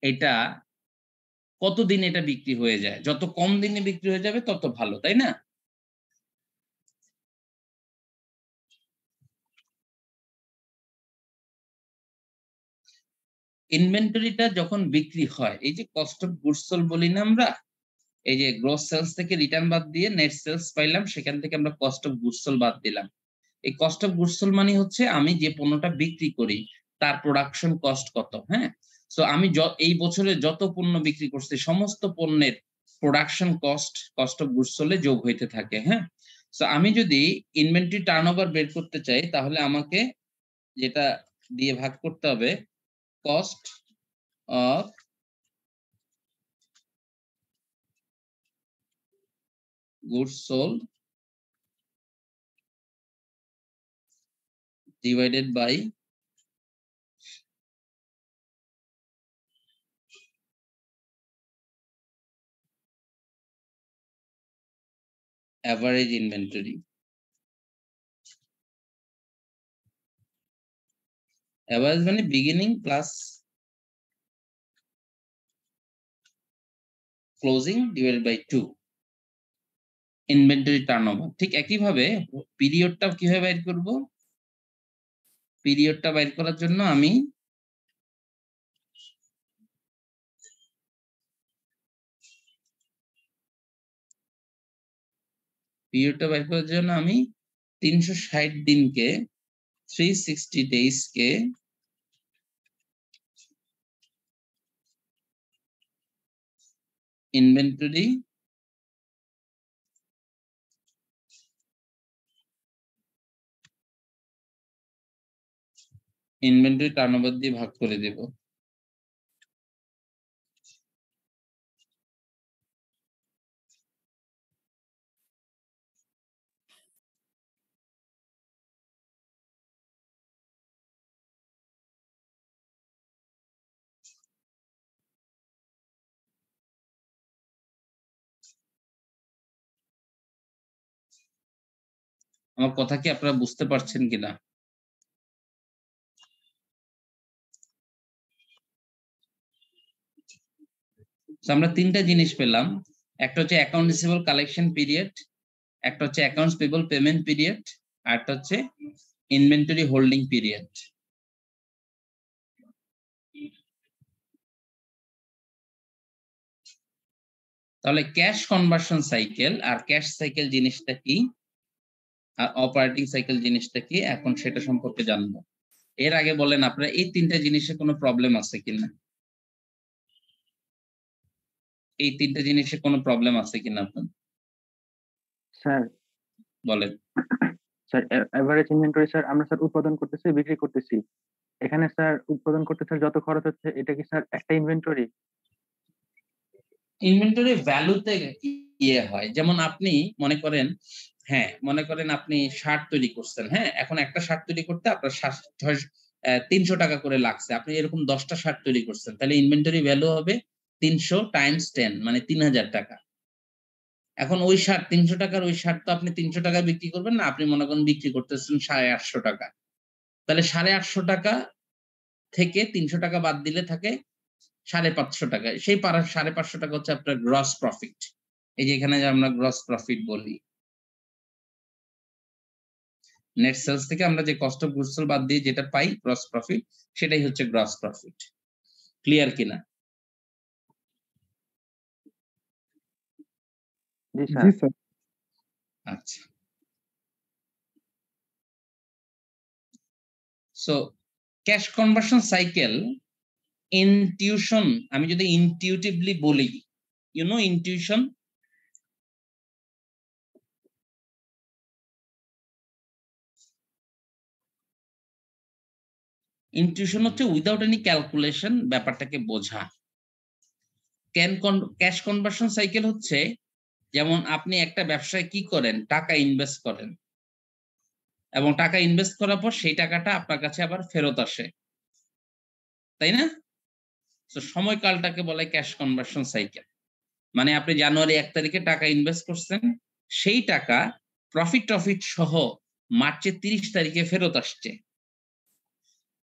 Speaker 1: এটা কতদিন এটা বিক্রি হয়ে যায়। যত কম দিনে বিক্রি হয়ে যাবে তত ভালো, তাই না? ইনভেন্টরিটা যখন বিক্রি হয়, এই যে কস্ট অফ গুডস সোল্ড বলি না আমরা, এই যে গ্রস সেলস থেকে রিটার্ন বাদ দিয়ে নেট সেলস পাইলাম, সেখান থেকে আমরা কস্ট অফ গুডস সোল্ড বাদ দিলাম। এই কস্ট অফ গুডস সোল্ড মানে হচ্ছে আমি যে পণ্যটা বিক্রি করি তার প্রোডাকশন কস্ট কত। হ্যাঁ, সো আমি এই বছরে যত পণ্য বিক্রি করছি সমস্ত পণ্যের production cost cost of goods সোল্ডে যোগ হইতে থাকে। হ্যাঁ, সো আমি যদি ইনভেন্টরি টার্নওভার বের করতে চাই তাহলে আমাকে যেটা দিয়ে ভাগ করতে হবে, cost of goods sold divided by average inventory. Average মানে beginning plus closing divided by 2 inventory turnover. ঠিক একইভাবে পিরিয়ডটা কিভাবে বাইর করব? পিরিয়ডটা বাইর করার জন্য আমি পিরিয়ডটা বাইর করার জন্য আমি 360 দিনকে 360 ডেজকে ইনভেন্টরি টার্নওভার দিয়ে ভাগ করে দেব। আমার কথা কি আপনারা বুঝতে পারছেন কিনা? আমরা তিনটা জিনিস পেলাম, একটা হচ্ছে অ্যাকাউন্ট রিসিভেবল কালেকশন পিরিয়ড, একটা হচ্ছে অ্যাকাউন্টস পেবল পেমেন্ট পিরিয়ড, আর একটা হচ্ছে ইনভেন্টরি হোল্ডিং পিরিয়ড। তাহলে ক্যাশ কনভার্সন সাইকেল আর ক্যাশ সাইকেল জিনিসটা কি আর অপারেটিং সাইকেল জিনিসটা কি, এখন সেটা সম্পর্কে জানবো। এর আগে বলেন আপনারা এই তিনটা জিনিসে কোনো প্রবলেম আছে কিনা? এই তিনটা জিনিসে কোনো প্রবলেম আছে কিনা আপনার
Speaker 2: স্যার
Speaker 1: বলেন।
Speaker 2: স্যার এভারেজ ইনভেন্টরি স্যার আমরা স্যার উৎপাদন করতেছি বিক্রি করতেছি, এখানে স্যার উৎপাদন করতে স্যার যত খরচ হচ্ছে এটা কি স্যার একটা ইনভেন্টরি?
Speaker 1: ইনভেন্টরি ভ্যালুতে ইয়ে হয়, যেমন আপনি মনে করেন, হ্যাঁ মনে করেন আপনি শার্ট তৈরি করছেন, হ্যাঁ এখন একটা শার্ট তৈরি করতে আপনার 300 টাকা করে লাগছে, আপনি এরকম 10টা শার্ট তৈরি করছেন, তাহলে ইনভেন্টরি ভ্যালু হবে 300 × 10 মানে 3000 টাকা। এখন ওই শার্ট 300 টাকার ওই শার্ট তো আপনি 300 টাকায় বিক্রি করবেন না, আপনি মনে করেন বিক্রি করতেছেন 850 টাকা, তাহলে 850 টাকা থেকে 300 টাকা বাদ দিলে থাকে 550 টাকা। সেই 550 টাকা হচ্ছে আপনার গ্রস প্রফিট। এই যে এখানে আমরা গ্রস প্রফিট বলি, নেট সেলস থেকে আমরা যে কস্ট অফ গুডস সোল্ড বাদ দিয়ে যেটা পাই গ্রস প্রফিট, সেটাই হচ্ছে গ্রস প্রফিট। ক্লিয়ার কিনা?
Speaker 2: জি
Speaker 5: জি
Speaker 2: স্যার।
Speaker 5: স্যার।
Speaker 1: আচ্ছা, so cash conversion cycle intuition, আমি যদি ইনটিউটিভলি বলি, ইউ নো ইনটিউশন, ইনটিউশন হচ্ছে উইদাউট এনি ক্যালকুলেশন ব্যাপারটাকে বোঝা। ক্যাশ কনভার্সন সাইকেল হচ্ছে যেমন আপনি একটা ব্যবসায় কি করেন, টাকা ইনভেস্ট করেন এবং টাকা ইনভেস্ট করার পর সেই টাকাটা আপনার কাছে আবার ফেরত আসে, তাই না? তো সময়কালটাকে বলে ক্যাশ কনভার্সন সাইকেল। মানে আপনি জানুয়ারি 1 তারিখে টাকা ইনভেস্ট করছেন, সেই টাকা প্রফিট সহ মার্চের 30 তারিখে ফেরত আসছে।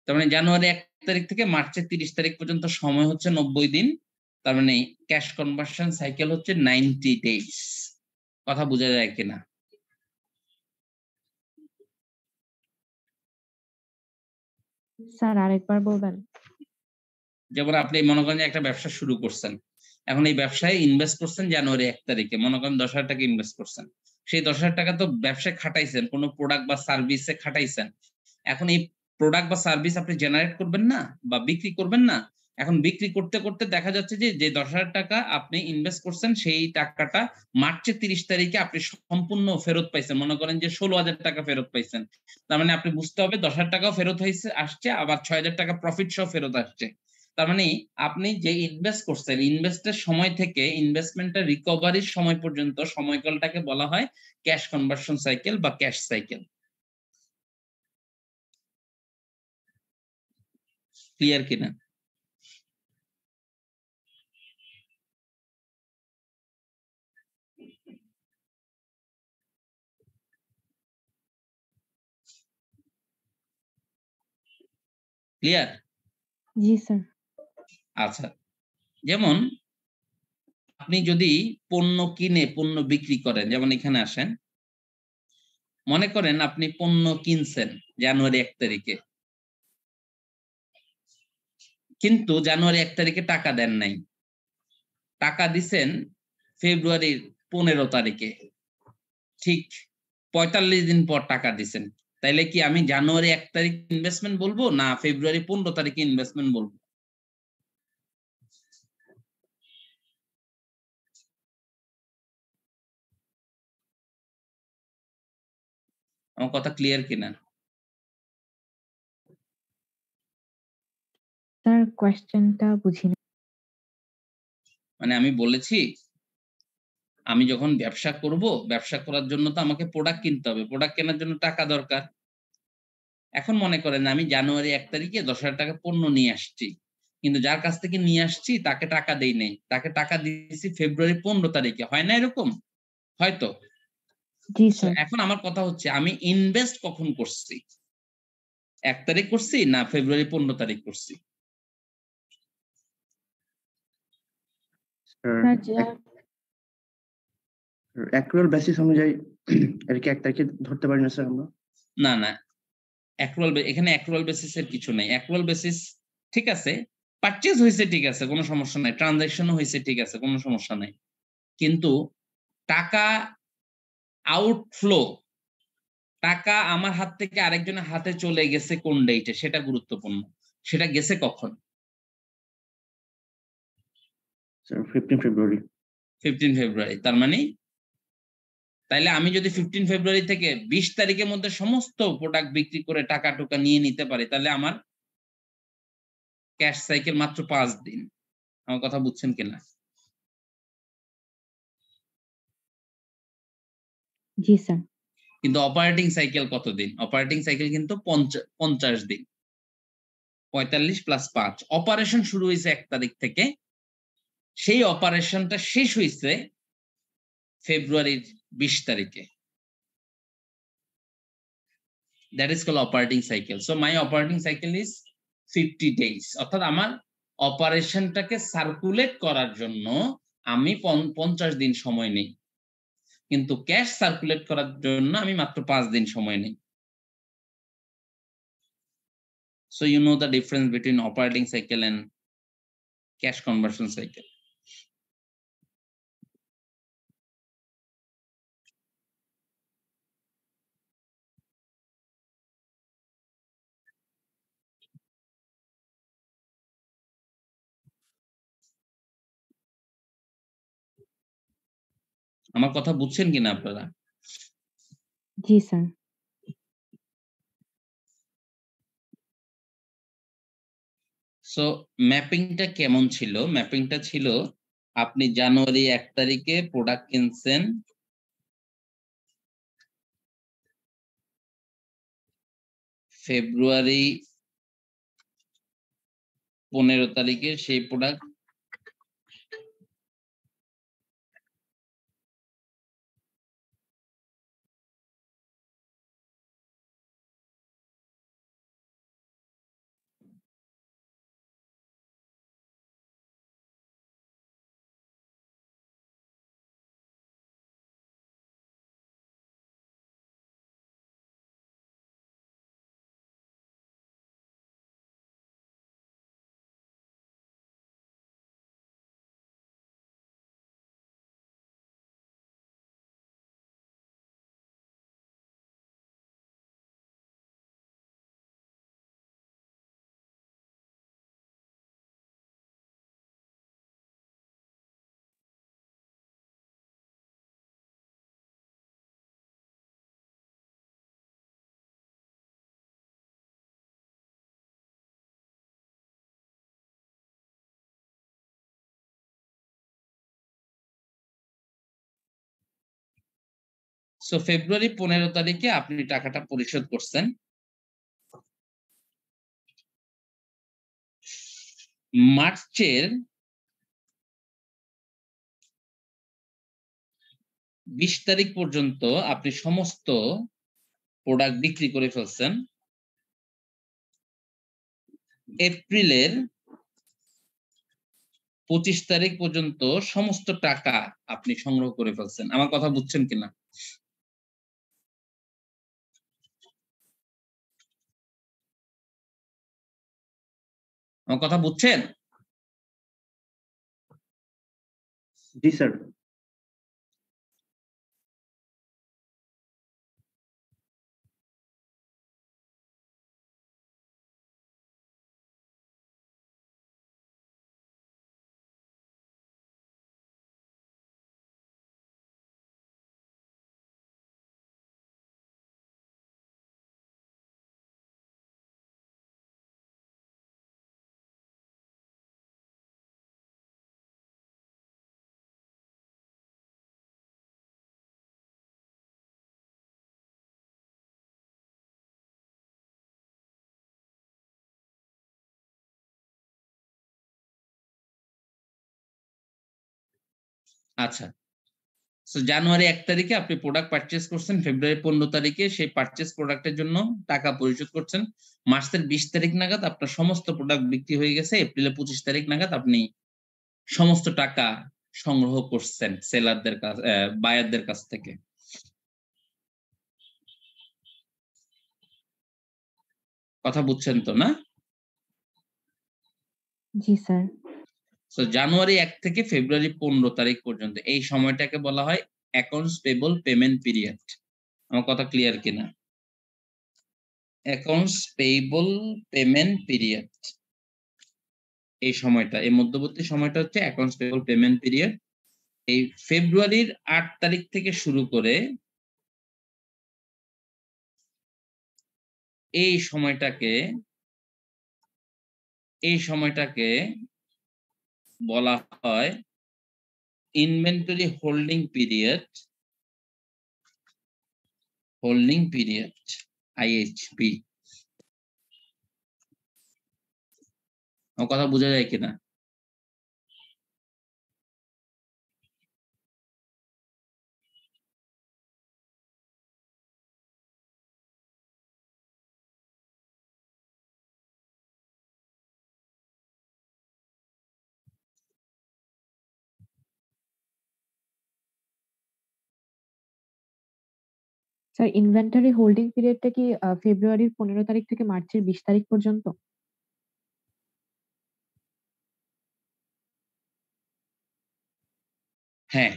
Speaker 1: তার মানে জানুয়ারি 1 তারিখ থেকে মার্চের 30 তারিখ পর্যন্ত সময় হচ্ছে 90 দিন। তার মানে ক্যাশ কনভার্সন সাইকেল হচ্ছে 90 ডেজ। কথা বোঝা যায় কিনা?
Speaker 4: স্যার আরেকবার বলবেন?
Speaker 1: যেমন আপনি মনে করেন যে একটা ব্যবসা শুরু করছেন, এখন এই ব্যবসায় ইনভেস্ট করছেন জানুয়ারি 1 তারিখে, মনে করেন 10,000 টাকা ইনভেস্ট করছেন, সেই 10,000 টাকা তো ব্যবসায় খাটাইছেন, কোনো প্রোডাক্ট বা সার্ভিসে খাটাইছেন। এখন এই প্রোডাক্ট বা সার্ভিস আপনি জেনারেট করবেন না বা বিক্রি করবেন না, এখন বিক্রি করতে করতে দেখা যাচ্ছে যে 10,000 টাকা আপনি ইনভেস্ট করছেন সেই টাকাটা মার্চের 30 তারিখে আপনি সম্পূর্ণ ফেরত পাইছেন, মনে করেন যে 16,000 টাকা ফেরত পাইছেন। তার মানে আপনি বুঝতে হবে 10,000 টাকাও ফেরত হয়েছে আসছে, আবার 6,000 টাকা প্রফিট সহ ফেরত আসছে। তার মানে আপনি যে ইনভেস্ট করছেন, ইনভেস্টের সময় থেকে ইনভেস্টমেন্টের রিকভারির সময় পর্যন্ত সময়কালটাকে বলা হয় ক্যাশ কনভার্সন সাইকেল বা ক্যাশ সাইকেল। ক্লিয়ার কিনা? ক্লিয়ার?
Speaker 4: জি স্যার।
Speaker 1: আচ্ছা, যেমন আপনি যদি পণ্য কিনে পণ্য বিক্রি করেন, যেমন এখানে আসেন, মনে করেন আপনি পণ্য কিনছেন জানুয়ারি 1 তারিখে, কিন্তু জানুয়ারি 1 তারিখে টাকা দেন নাই, টাকা দিছেন ফেব্রুয়ারির 15 তারিখে, ঠিক 45 দিন পর টাকা দিছেন, তাইলে কি আমি জানুয়ারি 1 তারিখ ইনভেস্টমেন্ট বলবো না ফেব্রুয়ারি 15 তারিখে ইনভেস্টমেন্ট বলবো? আমার কথা ক্লিয়ার কিনা?
Speaker 4: স্যার কোয়েশ্চেনটা বুঝিনি।
Speaker 1: মানে আমি বলেছি আমি যখন ব্যবসা করব, ব্যবসা করার জন্য তো আমাকে প্রোডাক্ট কিনতে হবে, প্রোডাক্ট কেনার জন্য টাকা দরকার। এখন মনে করেন আমি জানুয়ারি 1 তারিখে 10,000 টাকা পণ্য নিয়ে আসছি, কিন্তু যার কাছ থেকে নিয়ে আসছি তাকে টাকা দেই নাই, তাকে টাকা দিয়েছি ফেব্রুয়ারি 15 তারিখে, হয় না এরকম? হয়তো
Speaker 4: জি
Speaker 1: So,
Speaker 4: স্যার।
Speaker 1: এখন আমার কথা হচ্ছে আমি ইনভেস্ট কখন করছি? ১ তারিখ করছি না ফেব্রুয়ারি ১৫ তারিখ করছি?
Speaker 4: স্যার যা
Speaker 5: অ্যাক্রুয়াল বেসিস অনুযায়ী এর কি ১ তারিখে ধরতে পারি না স্যার আমরা?
Speaker 1: না, না। এখানে অ্যাক্রুয়াল বেসিস এর কিছু নাই। অ্যাক্রুয়াল বেসিস ঠিক আছে, পারচেজ হইছে ঠিক আছে, কোনো সমস্যা নাই। ট্রান্সেকশনও হইছে ঠিক আছে, কোনো সমস্যা নাই। কিন্তু টাকা আউটফ্লো, টাকা আমার হাত থেকে আরেকজনের হাতে চলে গেছে কোন ডেটে সেটা গুরুত্বপূর্ণ। সেটা গেছে কখন?
Speaker 5: স্যার 15 ফেব্রুয়ারি।
Speaker 1: 15 ফেব্রুয়ারি। তার মানে তাইলে আমি যদি 15 ফেব্রুয়ারি থেকে 20 তারিখের মধ্যে সমস্ত প্রোডাক্ট বিক্রি করে টাকা-টুকা নিয়ে নিতে পারি, তাহলে আমার ক্যাশ সাইকেল মাত্র ৫ দিন। আমার কথা বুঝছেন কিনা?
Speaker 4: জি স্যার।
Speaker 1: কিন্তু অপারেটিং সাইকেল কতদিন? অপারেটিং সাইকেল কিন্তু ৫০ দিন। ৪৫ প্লাস ৫। অপারেশন শুরু হইছে ১ তারিখ থেকে। সেই অপারেশনটা শেষ হইছে ফেব্রুয়ারির ২০ তারিখে। That is called operating cycle. So my operating cycle is 50 days. অর্থাৎ আমার অপারেশনটাকে সার্কুলেট করার জন্য আমি ৫০ দিন সময় নেই। কিন্তু ক্যাশ সার্কুলেট করার জন্য আমি মাত্র ৫ দিন সময় নেই। So you know the difference between operating cycle and cash conversion cycle. আমার কথা বুঝছেন কিনা আপনারা?
Speaker 4: জি স্যার।
Speaker 1: সো ম্যাপিংটা কেমন ছিল? ম্যাপিংটা ছিল আপনি জানুয়ারি ১ তারিখে প্রোডাক্ট কিনছেন। ফেব্রুয়ারি ১৫ তারিখে সেই প্রোডাক্ট সো ফেব্রুয়ারি ১৫ তারিখে আপনি টাকাটা পরিশোধ করছেন। মার্চের ২০ তারিখ পর্যন্ত আপনি সমস্ত প্রোডাক্ট বিক্রি করে ফেলছেন। এপ্রিলের ২৫ তারিখ পর্যন্ত সমস্ত টাকা আপনি সংগ্রহ করে ফেলছেন। আমার কথা বুঝছেন কিনা? আমার কথা বুঝছেন?
Speaker 5: জি স্যার।
Speaker 1: আচ্ছা। সো জানুয়ারি 1 তারিখে আপনি প্রোডাক্ট পারচেজ করছেন, ফেব্রুয়ারি 15 তারিখে সেই পারচেজ প্রোডাক্টের জন্য টাকা পরিশোধ করছেন, মার্চের 20 তারিখ নাগাদ আপনার সমস্ত প্রোডাক্ট বিক্রি হয়ে গেছে, এপ্রিলের 25 তারিখ নাগাদ আপনি সমস্ত টাকা সংগ্রহ করছেন সেলারদের কাছ বায়ারদের কাছ থেকে। কথা বুঝছেন তো না?
Speaker 4: জি স্যার।
Speaker 1: সো জানুয়ারি 1 থেকে ফেব্রুয়ারি 15 তারিখ পর্যন্ত এই সময়টাকে বলা হয় অ্যাকাউন্টস পেবল পেমেন্ট পিরিয়ড। আমার কথা ক্লিয়ার কিনা? অ্যাকাউন্টস পেবল পেমেন্ট পিরিয়ড, এই সময়টা, এই মধ্যবর্তী সময়টা হচ্ছে অ্যাকাউন্টস পেবল পেমেন্ট পিরিয়ড। এই ফেব্রুয়ারির 8 তারিখ থেকে শুরু করে এই সময়টাকে বলা হয় ইনভেন্টরি হোল্ডিং পিরিয়ড, IHP। আমার কথা বোঝা যায় কিনা?
Speaker 4: স্যার ইনভেন্টরি হোল্ডিং পিরিয়ডটা কি ফেব্রুয়ারির 15 তারিখ থেকে মার্চের 20 তারিখ পর্যন্ত?
Speaker 1: হ্যাঁ,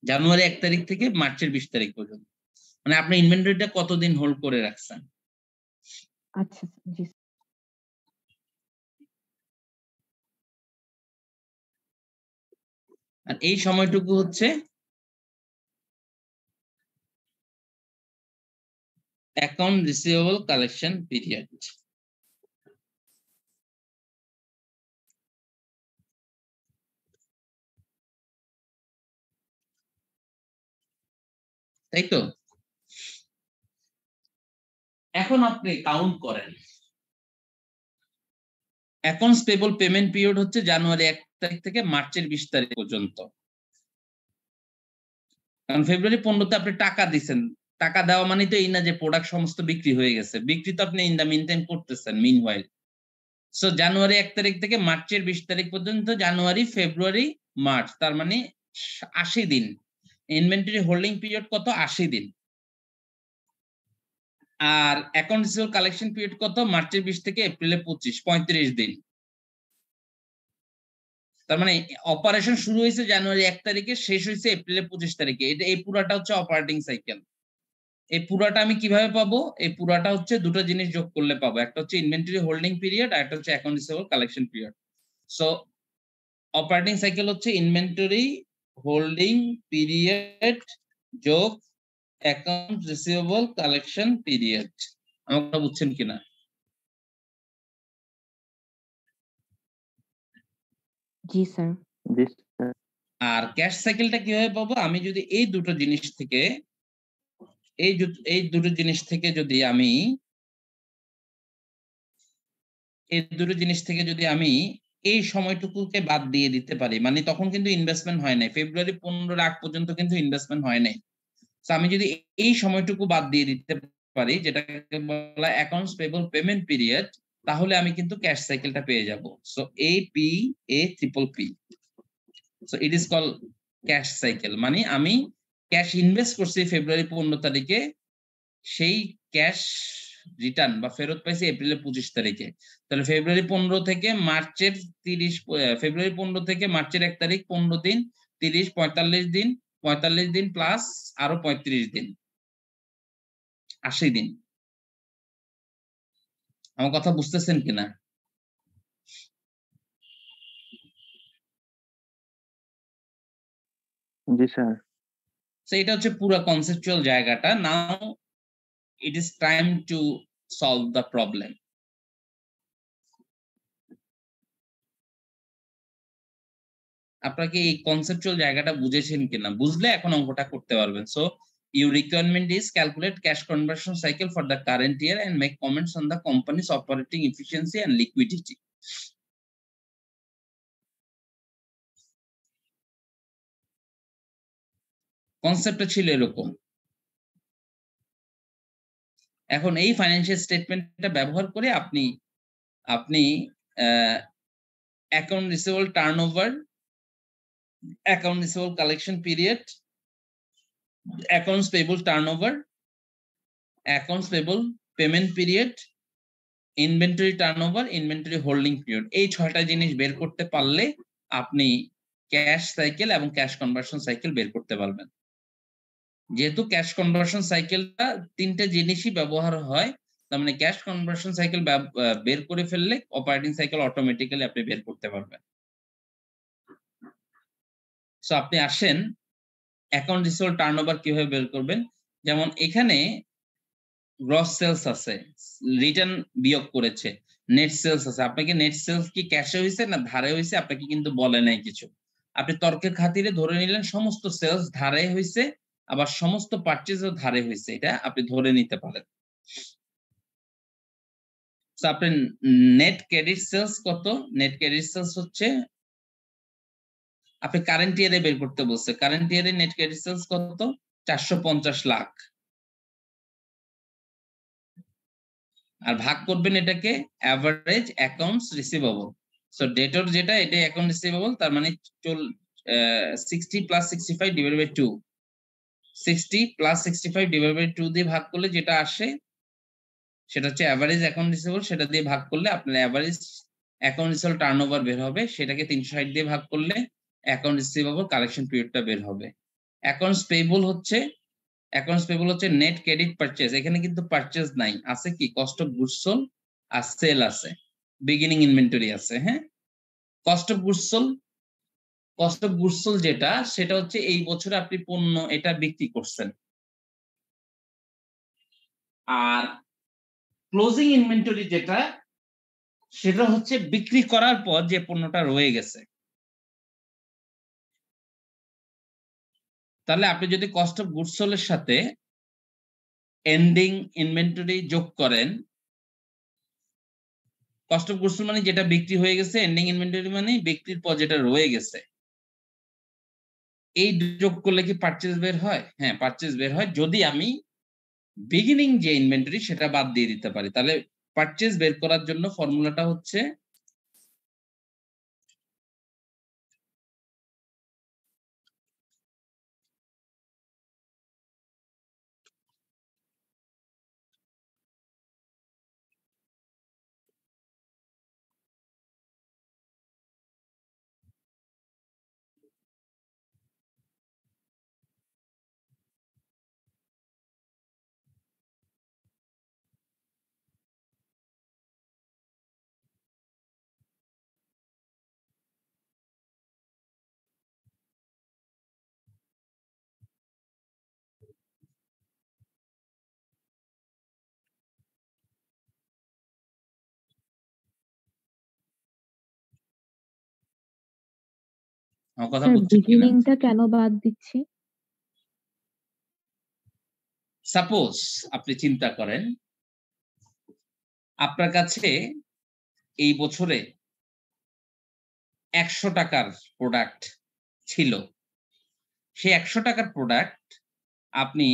Speaker 1: জানুয়ারি 1 তারিখ থেকে মার্চের 20 তারিখ পর্যন্ত। মানে আপনি ইনভেন্টরিটা কতদিন হোল্ড করে রাখছেন।
Speaker 4: আচ্ছা জি।
Speaker 1: আর এই সময়টুকু হচ্ছে অ্যাকাউন্ট রিসিভেবল কালেকশন পিরিয়ড। তাই তো? এখন আপনি কাউন্ট করেন, অ্যাকাউন্টস পেবল পেমেন্ট পিরিয়ড হচ্ছে জানুয়ারি 1 তারিখ থেকে মার্চের 20 তারিখ পর্যন্ত। কারণ ফেব্রুয়ারি 15 তে আপনি টাকা দিচ্ছেন, টাকা দেওয়া মানে তো এই না যে প্রোডাক্ট সমস্ত বিক্রি হয়ে গেছে, বিক্রি তো আপনি ইন দা মিনটাইম করতেছেন মিনওয়াইল। সো জানুয়ারি 1 তারিখ থেকে মার্চের 20 তারিখ পর্যন্ত, জানুয়ারি ফেব্রুয়ারি মার্চ, তার মানে 80 দিন। ইনভেন্টরি হোল্ডিং পিরিয়ড কত? 80 দিন। আর অ্যাকাউন্ট রিসিভেবল কালেকশন পিরিয়ড কত? মার্চের 20 থেকে এপ্রিলের 25, 35 দিন। তার মানে অপারেশন শুরু হয়েছে জানুয়ারি 1 তারিখে, শেষ হয়েছে এপ্রিলের 25 তারিখে। এটা এই পুরাটা হচ্ছে অপারেটিং সাইকেল। এই পুরাটা আমি কিভাবে পাবো? এই পুরাটা হচ্ছে দুটো জিনিস যোগ করলে পাবো, একটা হচ্ছে ইনভেন্টরি হোল্ডিং পিরিয়ড আর একটা হচ্ছে account receivable collection period. So operating cycle হচ্ছে ইনভেন্টরি হোল্ডিং পিরিয়ড যোগ অ্যাকাউন্ট রিসিভেবল কালেকশন পিরিয়ড। আমাকে বুঝছেন কিনা?
Speaker 4: জি স্যার।
Speaker 2: জি স্যার।
Speaker 1: আর ক্যাশ সাইকেলটা কিভাবে পাবো? আমি যদি এই দুটো জিনিস থেকে যদি আমি এই সময়টুকুকে বাদ দিয়ে দিতে পারি, মানে তখন কিন্তু ইনভেস্টমেন্ট হয় নাই, ফেব্রুয়ারি 15 আগ পর্যন্ত কিন্তু ইনভেস্টমেন্ট হয় নাই। তো আমি যদি এই সময়টুকু বাদ দিয়ে দিতে পারি, যেটাকে বলা অ্যাকাউন্টস পেবল পেমেন্ট পিরিয়ড, তাহলে আমি কিন্তু ক্যাশ সাইকেলটা পেয়ে যাব। So APP, so it is call cash cycle. মানে আমি ক্যাশ ইনভেস্ট করছি ফেব্রুয়ারি 15 তারিখে, সেই ক্যাশ রিটার্ন বা ফেরত পাইছি এপ্রিলের 25 তারিখে। তাহলে ফেব্রুয়ারি 15 থেকে মার্চের 1 তারিখ 15 দিন, 30, 45 দিন, 45 দিন প্লাস আরো 35 দিন, 80 দিন। আমার কথা বুঝতেছেন কিনা?
Speaker 2: জি স্যার।
Speaker 1: তো এটা হচ্ছে পুরো কনসেপচুয়াল জায়গাটা। Now it is time to solve the problem. আপনাকে এই কনসেপচুয়াল জায়গাটা বুঝেছেন কিনা? বুঝলে এখন অঙ্কটা করতে পারবেন। So your requirement is calculate cash conversion cycle for the current year and make comments on the company's operating efficiency and liquidity. কনসেপ্টটা ছিল এরকম। এখন এই ফাইন্যান্সিয়াল স্টেটমেন্টটা ব্যবহার করে আপনি account receivable turnover, account receivable collection period, accounts payable turnover, accounts payable payment period, inventory turnover, inventory holding period, এই 6টা জিনিস বের করতে পারলে আপনি ক্যাশ সাইকেল এবং ক্যাশ কনভার্সন সাইকেল বের করতে পারবেন। যেহেতু ক্যাশ কনভার্সন সাইকেলটা 3টে জিনিসই ব্যবহার হয়, তার মানে ক্যাশ কনভার্সন সাইকেল বের করে ফেললে অপারেটিং সাইকেল অটোমেটিক্যালি আপনি বের করতে পারবেন। সো আপনি আসেন অ্যাকাউন্ট রিসিভেবল টার্নওভার কিভাবে বের করবেন। যেমন এখানে গ্রস সেলস আছে, রিটার্ন বিয়োগ করেছে, নেট সেলস আছে। আপনাকে নেট সেলস কি ক্যাশে হয়েছে না ধারে হয়েছে আপনাকে কিন্তু বলে নাই কিছু। আপনি তর্কের খাতিরে ধরে নিলেন সমস্ত সেলস ধারে হয়েছে, আবার সমস্ত পারচেজও ধারে হয়েছে, এটা আপনি ধরে নিতে পারেন। আপনার নেট ক্রেডিট সেলস কত? নেট ক্রেডিট সেলস হচ্ছে আপনি কারেন্ট ইয়ারে বের করতে বলছে। কারেন্ট ইয়ারে নেট ক্রেডিট সেলস কত? 450 লাখ। আর ভাগ করবেন এটাকে অ্যাভারেজ অ্যাকাউন্টস রিসিভেবল। সো ডেটর যেটা এটা অ্যাকাউন্ট রিসিভেবল, তার মানে 60 + 65 / 2, 60 + 65 / 2 দিয়ে ভাগ করলে যেটা আসে সেটা হচ্ছে অ্যাভারেজ অ্যাকাউন্ট রিসিভেবল। সেটা দিয়ে ভাগ করলে আপনার অ্যাভারেজ অ্যাকাউন্ট রিসিভেবল টার্নওভার বের হবে। সেটাকে 360 দিয়ে ভাগ করলে অ্যাকাউন্ট রিসিভেবল কালেকশন পিরিয়ডটা বের হবে। অ্যাকাউন্টস পেয়েবল হচ্ছে নেট ক্রেডিট পারচেজ। এখানে কিন্তু পারচেজ নাই, আছে কি কস্ট অফ গুডস সোল্ড আর সেল আছে, বিগিনিং ইনভেন্টরি আছে। হ্যাঁ, কস্ট অফ গুডস সোল্ড যেটা সেটা হচ্ছে এই বছরে আপনি পণ্য এটা বিক্রি করছেন। আর ক্লোজিং ইনভেন্টরি যেটা সেটা হচ্ছে বিক্রি করার পর যে পণ্যটা রয়ে গেছে। তাহলে আপনি যদি কস্ট অফ গুডস সোল্ড এর সাথে এন্ডিং ইনভেন্টরি যোগ করেন, কস্ট অফ গুডস সোল্ড মানে যেটা বিক্রি হয়ে গেছে, এন্ডিং ইনভেন্টরি মানে বিক্রির পর যেটা রয়ে গেছে, এই যোগ করলে কি পারচেজ বের হয়? হ্যাঁ, পারচেজ বের হয় যদি আমি বিগিনিং যে ইনভেন্টরি সেটা বাদ দিয়ে দিতে পারি। তাহলে পারচেজ বের করার জন্য ফর্মুলাটা হচ্ছে আমার কথা
Speaker 4: স্যার
Speaker 1: বুঝছেন কিনা?
Speaker 4: বিগিনিংটা কেন বাদ দিচ্ছি?
Speaker 1: সাপোজ আপনি চিন্তা করেন আপনার কাছে এই বছরে 100 টাকার প্রোডাক্ট ছিল। সেই 100 টাকার প্রোডাক্ট আপনি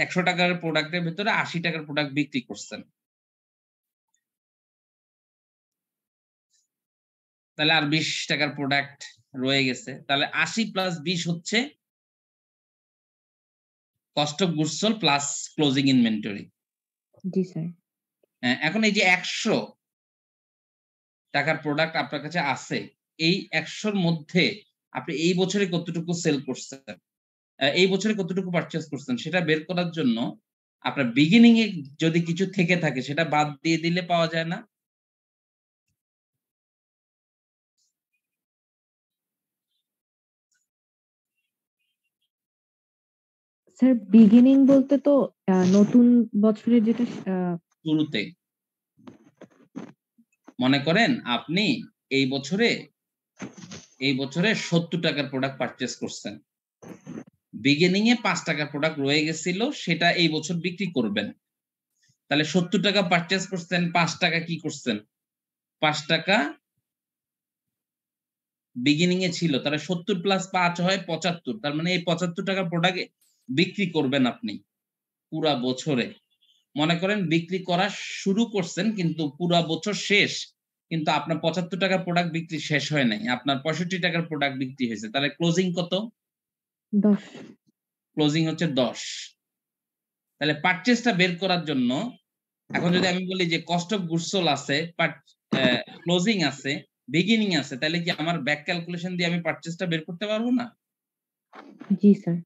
Speaker 1: 100 টাকার প্রোডাক্টের ভিতরে 80 টাকার প্রোডাক্ট বিক্রি করছেন। তাহলে আর 20 টাকার প্রোডাক্ট রয়ে গেছে। তাহলে 80 + 20 হচ্ছে cost of goods sold plus closing inventory.
Speaker 4: G sir.
Speaker 1: এখন এই যে 100 টাকার প্রোডাক্ট আপনার কাছে আছে, এই 100-র মধ্যে আপনি এই বছরে কতটুকু সেল করছেন, এই বছরে কতটুকু পারচেজ করছেন সেটা বের করার জন্য আপনার বিগিনিং এ যদি কিছু থেকে থাকে সেটা বাদ দিয়ে দিলে পাওয়া যায় না?
Speaker 4: স্যার বিগিনিং বলতে তো নতুন বছরের যেটা
Speaker 1: শুরুতে মনে করেন আপনি এই বছরে 70 টাকার প্রোডাক্ট পারচেজ করছেন, বিগিনিং এ 5 টাকার প্রোডাক্ট রয়ে গেছিল, সেটা এই বছর বিক্রি করবেন। তাহলে 70 টাকা পারচেজ করছেন, 5 টাকা কি করছেন? 5 টাকা বিগিনিং এ ছিল, তাহলে 70 + 5 হয় 75। তার মানে এই 75 টাকার প্রোডাক্ট বিক্রি করবেন আপনি পুরা বছরে, মনে করেন বিক্রি করা শুরু করছেন কিন্তু পুরা বছর শেষ, কিন্তু আপনার 75 টাকার প্রোডাক্ট বিক্রি শেষ হয় নাই, আপনার 65 টাকার প্রোডাক্ট বিক্রি হয়েছে, তাহলে ক্লোজিং কত?
Speaker 4: 10।
Speaker 1: ক্লোজিং হচ্ছে 10। তাহলে পারচেজটা বের করার জন্য এখন যদি আমি বলি যে কস্ট অফ গুডস সোল্ড আছে, ক্লোজিং আছে, বিগিনিং আছে, তাহলে কি আমার ব্যাক ক্যালকুলেশন দিয়ে আমি পারচেজটা বের করতে পারবো না?
Speaker 4: জি স্যার।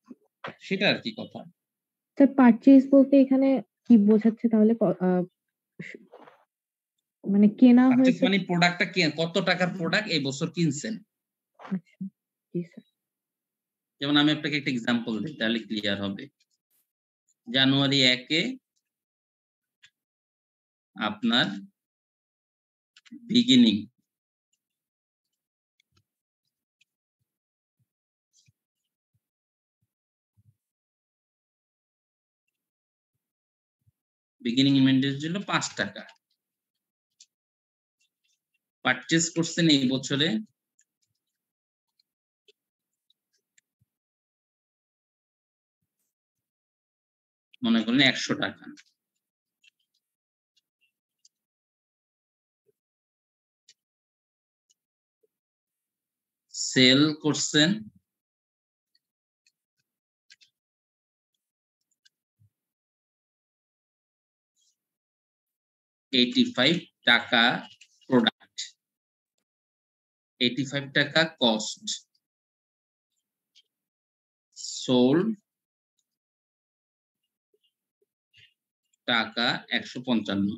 Speaker 1: সেটা আর কি কথা।
Speaker 4: স্যার পারচেজ বলতে এখানে কি বোঝাচ্ছে তাহলে? স- মানে কেনা
Speaker 1: পারচেজ
Speaker 4: হয়েছে।
Speaker 1: মানে প্রোডাক্টটা কত টাকার প্রোডাক্ট এই বছর কিনছেন।
Speaker 4: আচ্ছা, জি স্যার।
Speaker 1: যেমন আমি আপনাকে একটা এক্সাম্পল দিই তাহলে ক্লিয়ার হবে। জানুয়ারি 1-এ আপনার বিগিনিং ইনভেন্টরি ছিল 5 টাকা, পারচেজ করছেন এই বছরে মনে করেন 100 টাকা, সেল করছেন 85 টাকা প্রোডাক্ট, 85 টাকা কস্ট, সোল্ড টাকা 155।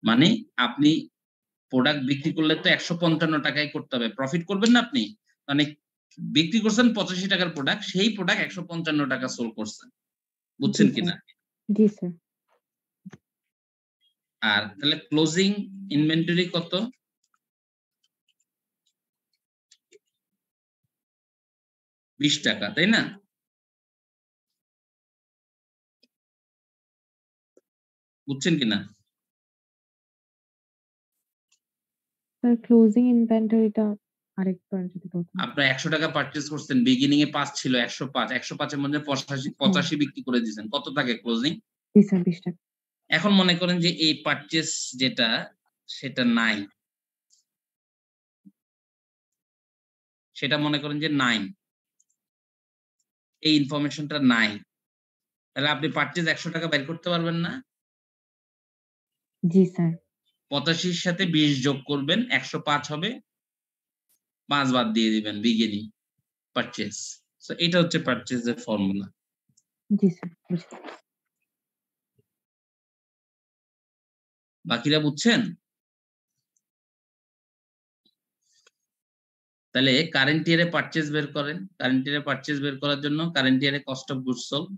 Speaker 1: মানে আপনি প্রোডাক্ট বিক্রি করলে তো 155 টাকায় করতে হবে, প্রফিট করবেন না আপনি, মানে বিক্রি করছেন 85 টাকার প্রোডাক্ট, সেই প্রোডাক্ট 155 টাকা সোল করছেন, বুঝছেন
Speaker 4: জি
Speaker 1: কিনা?
Speaker 4: স্যার। জি স্যার।
Speaker 1: আর তাহলে ক্লোজিং ইনভেন্টরি কত? 20 টাকা, তাই না? বুঝছেন কিনা?
Speaker 4: স্যার ক্লোজিং ইনভেন্টরিটা আরেকবার যদি বলতেন।
Speaker 1: আপনার 100 টাকা পারচেজ করছেন, বিগিনিং এ 5 ছিল, 105, 105 এর মধ্যে 85 বিক্রি করে দিয়েছেন, কত থাকে ক্লোজিং?
Speaker 4: জি স্যার, 20 টাকা।
Speaker 1: এখন মনে করেন যে এই পারচেজ যেটা সেটা নাই, সেটা মনে করেন যে নাই, এই ইনফরমেশনটা নাই, তাহলে আপনি পারচেজ 100 টাকা বের করতে পারবেন না?
Speaker 4: জি স্যার।
Speaker 1: 85 এর সাথে 20 যোগ করবেন, 105 হবে, 5 বাদ দিয়ে দিবেন বিগিনিং পারচেজ। সো এটা হচ্ছে পারচেজের ফর্মুলা।
Speaker 4: জি স্যার, বুঝতে পারছি।
Speaker 1: বাকিরা বুঝছেন? তাহলে কারেন্ট ইয়ারে পারচেজ বের করেন, কারেন্ট ইয়ারে পারচেজ বের করার জন্য কারেন্ট ইয়ারে কস্ট অফ গুডস সোল্ড,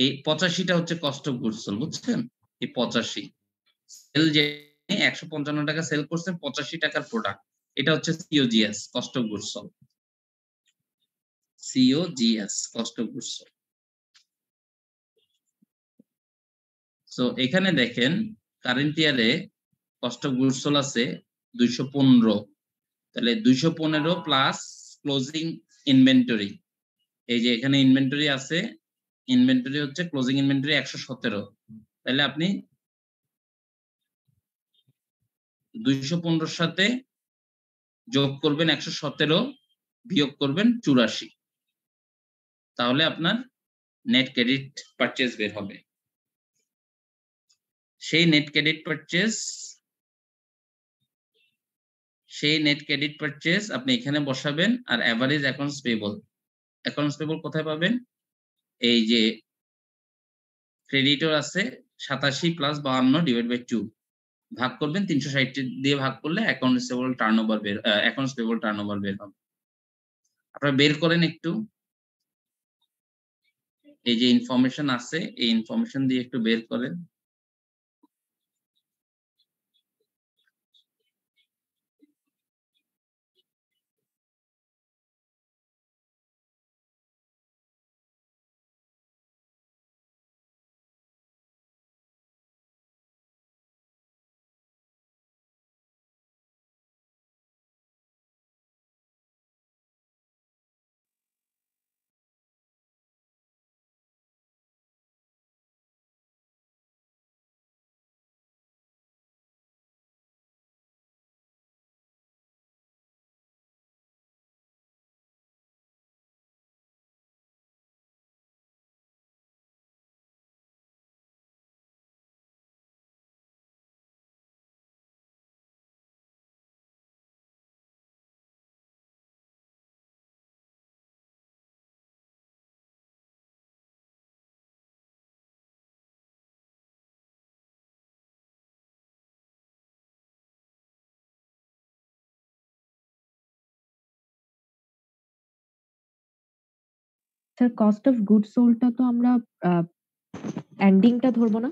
Speaker 1: এই 85টা হচ্ছে কস্ট অফ গুডস সোল্ড, বুঝছেন? এই 85 সেল যে 155 টাকা সেল করছেন 85 টাকার প্রোডাক্ট, এটা হচ্ছে COGS, cost of goods sold, COGS, cost of goods sold. So এখানে দেখেন কারেন্ট ইয়ারে কস্ট অফ গুডস সোল্ড আছে 215, তাহলে 215 প্লাস ক্লোজিং ইনভেন্টরি, এই যে এখানে ইনভেন্টরি আছে, ইনভেন্টরি হচ্ছে ক্লোজিং ইনভেন্টরি 117, তাহলে আপনি 215 সাথে যোগ করবেন 117, বিয়োগ করবেন 84, তাহলে আপনার নেট ক্রেডিট পারচেজ বের হবে। সেই নেট ক্রেডিট পারচেজ আপনি এখানে বসাবেন, আর এভারেজ অ্যাকাউন্টস পেবল কোথায় পাবেন? এই যে ক্রেডিটর আছে 87 প্লাস 52 ডিভাইড বাই 2, ভাগ করবেন 360 দিয়ে ভাগ করলে অ্যাকাউন্টস পেবল টার্নওভার বের হবে। আপনারা বের করেন একটু, এই যে ইনফরমেশন আছে এই ইনফরমেশন দিয়ে একটু বের করেন।
Speaker 4: স্যার কস্ট অফ গুড সোল্ডটা তো আমরা এন্ডিংটা ধরবো না?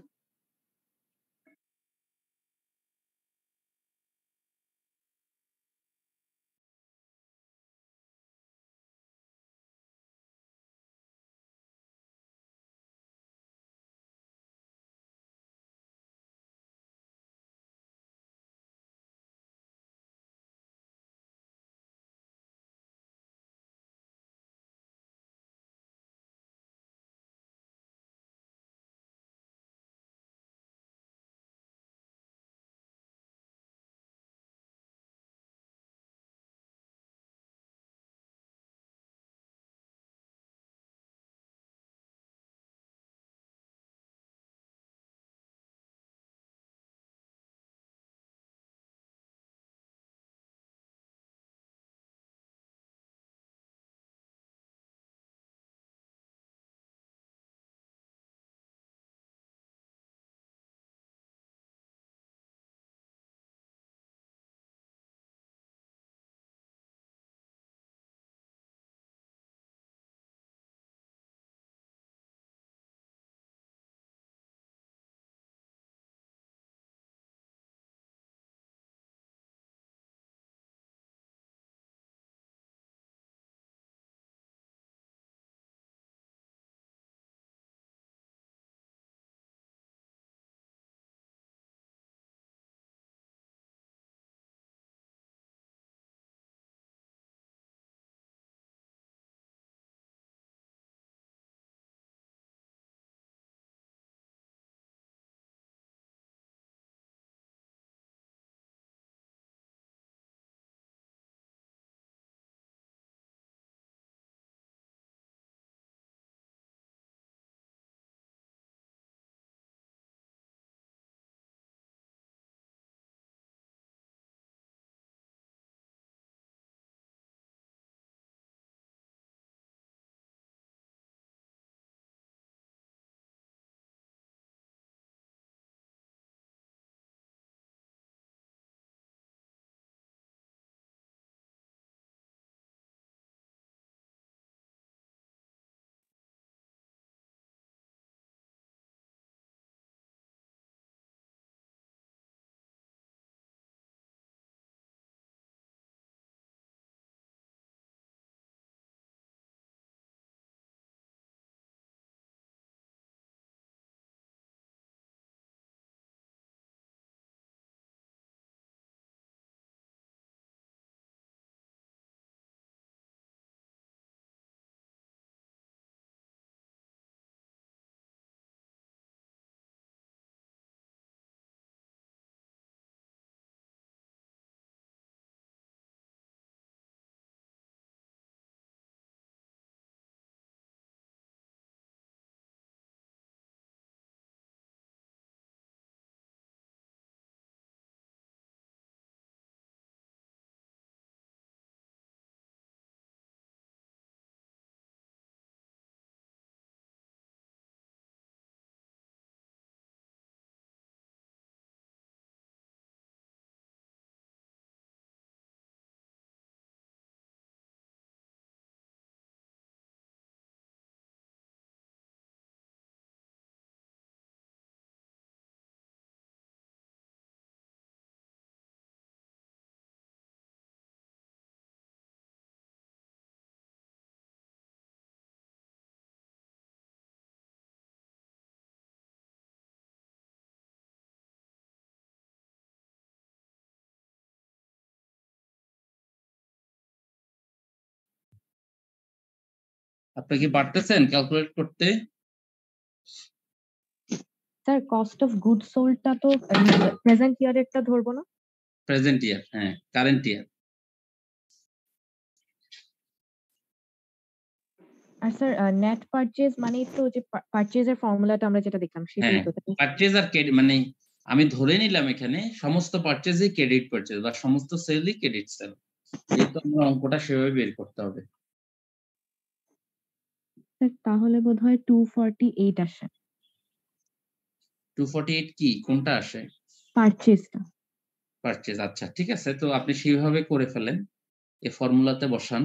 Speaker 1: আপনি কি পারতেছেন ক্যালকুলেট করতে?
Speaker 4: স্যার কস্ট অফ গুড সোল্ডটা তো প্রেজেন্ট ইয়ারেরটা ধরবো না?
Speaker 1: প্রেজেন্ট ইয়ার, হ্যাঁ কারেন্ট ইয়ার।
Speaker 4: আর স্যার নেট পারচেজ মানেই তো যে পারচেজের ফর্মুলাটা আমরা যেটা দেখলাম সেটাই
Speaker 1: হ্যাঁ,
Speaker 4: তো, তাই না?
Speaker 1: পারচেজ আর ক্রেডিট মানে আমি ধরে নিলাম এখানে সমস্ত পারচেজই ক্রেডিট পারচেজ বা সমস্ত সেলই ক্রেডিট সেল। যেহেতু আমরা অঙ্কটা সেভাবে বের করতে হবে।
Speaker 4: স্যার তাহলে বোধহয় 248 আসে
Speaker 1: 248 কি কোনটা আসে?
Speaker 4: পারচেজটা।
Speaker 1: পারচেজ, আচ্ছা ঠিক আছে, তো আপনি সেইভাবে করে ফেলেন, এই ফর্মুলাতে বসান।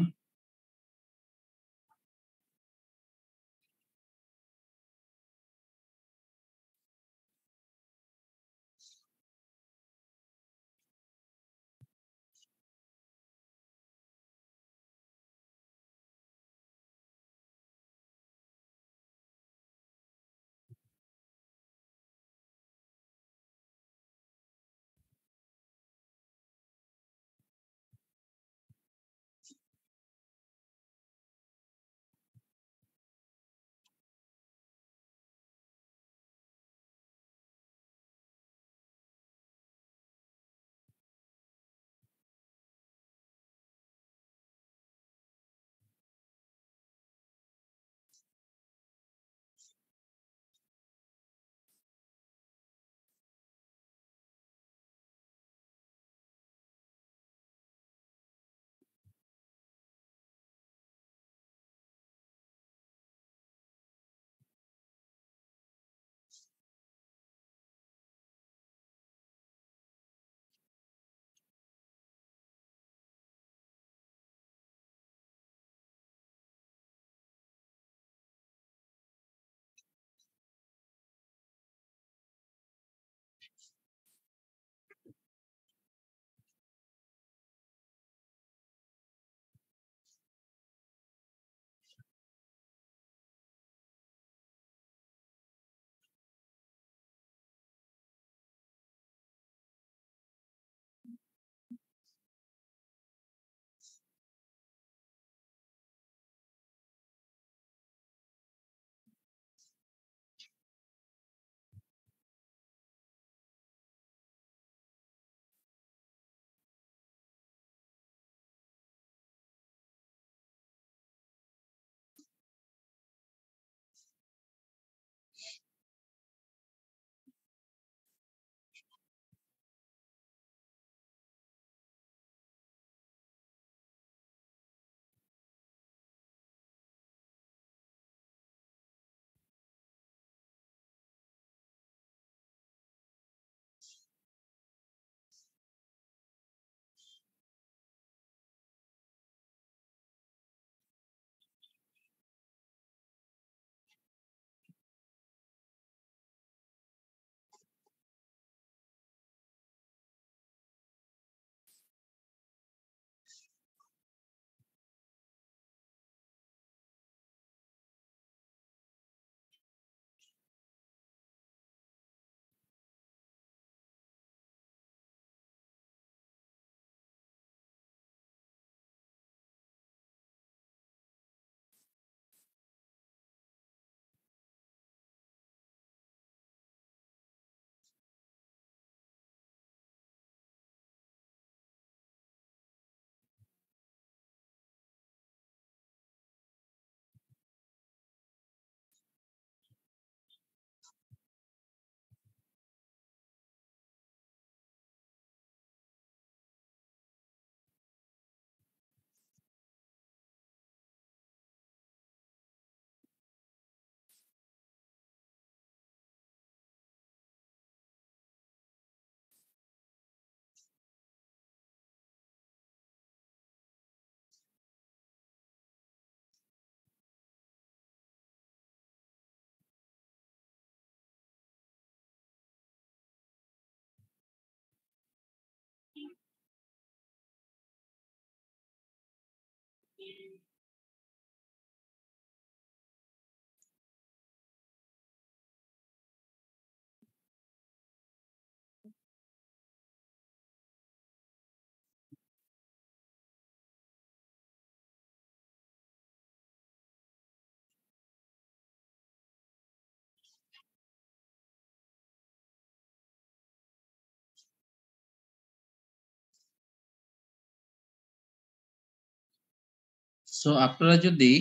Speaker 1: সো আপনারা যদি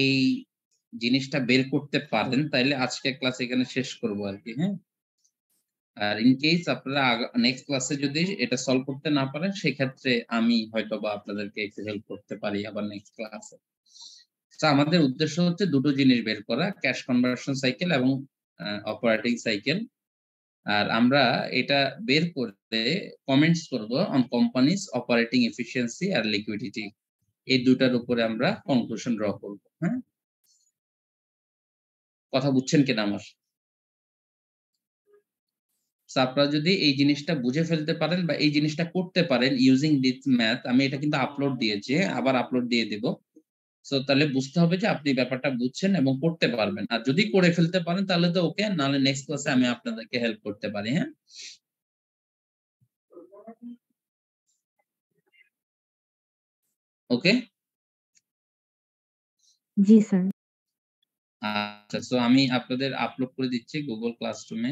Speaker 1: এই জিনিসটা বের করতে পারেন তাহলে আজকের ক্লাস এখানে শেষ করব আর কি। হ্যাঁ, আর ইন কেস আপনারা নেক্সট ক্লাসে যদি এটা সলভ করতে না পারেন সেক্ষেত্রে আমি হয়তো বা আপনাদেরকে একটু হেল্প করতে পারি আবার নেক্সট ক্লাসে। তো আমাদের উদ্দেশ্য হচ্ছে দুটো জিনিস বের করা, ক্যাশ কনভার্সন সাইকেল এবং অপারেটিং সাইকেল। আর আমরা এটা বের করতে কমেন্টস করব অন কোম্পানিজ অপারেটিং এফিসিয়েন্সি আর লিকুইডিটি, এই দুটার উপরে আমরা কনক্লুশন ড্র করব। হ্যাঁ, কথা বুঝছেন কিনা আমার? আপনারা যদি এই জিনিসটা বুঝে ফেলতে পারেন বা এই জিনিসটা করতে পারেন ইউজিং দিস ম্যাথ, আমি এটা কিন্তু আপলোড দিয়েছি, আবার আপলোড দিয়ে দেব। সো তাহলে বুঝতে হবে যে আপনি ব্যাপারটা বুঝছেন এবং করতে পারবেন। আর যদি করে ফেলতে পারেন তাহলে তো ওকে, নাহলে নেক্সট ক্লাসে আমি আপনাদেরকে হেল্প করতে পারি। হ্যাঁ, ওকে।
Speaker 4: জি স্যার।
Speaker 1: আচ্ছা, সো আমি আপনাদের আপলোড করে দিচ্ছি গুগল ক্লাসরুমে।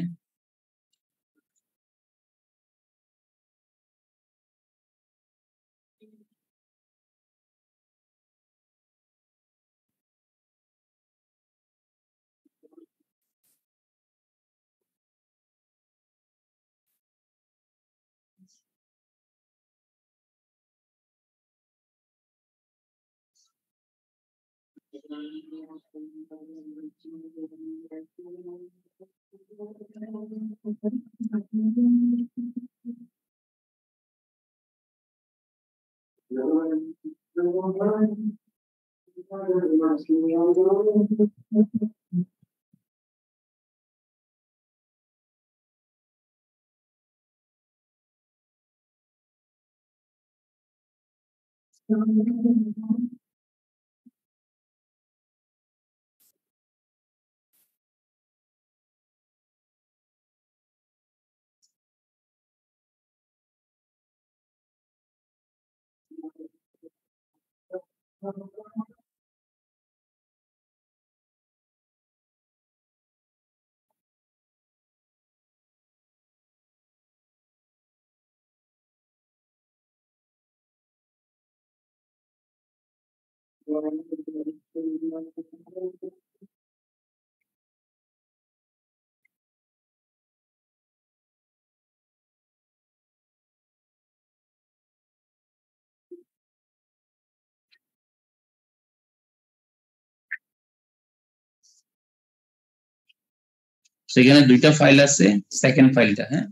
Speaker 1: সেখানে দুইটা ফাইল আছে, সেকেন্ড ফাইলটা। হ্যাঁ,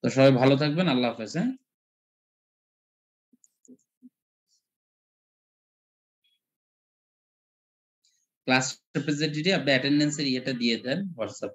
Speaker 1: তো সবাই ভালো থাকবেন, আল্লাহ হাফেজ। হ্যাঁ, ক্লাস রিপ্রেজেন্টেটিভ আপনি অ্যাটেন্ডেন্সের ইয়েটা দিয়ে দেন হোয়াটসঅ্যাপ।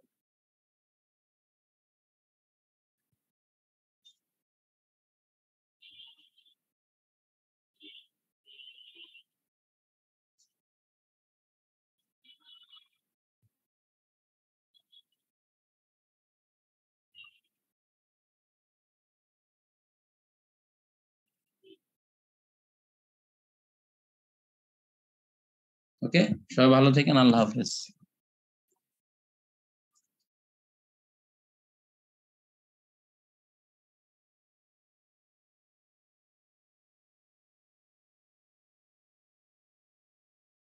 Speaker 1: ওকে, সবাই ভালো থাকেন, আল্লাহ হাফেজ।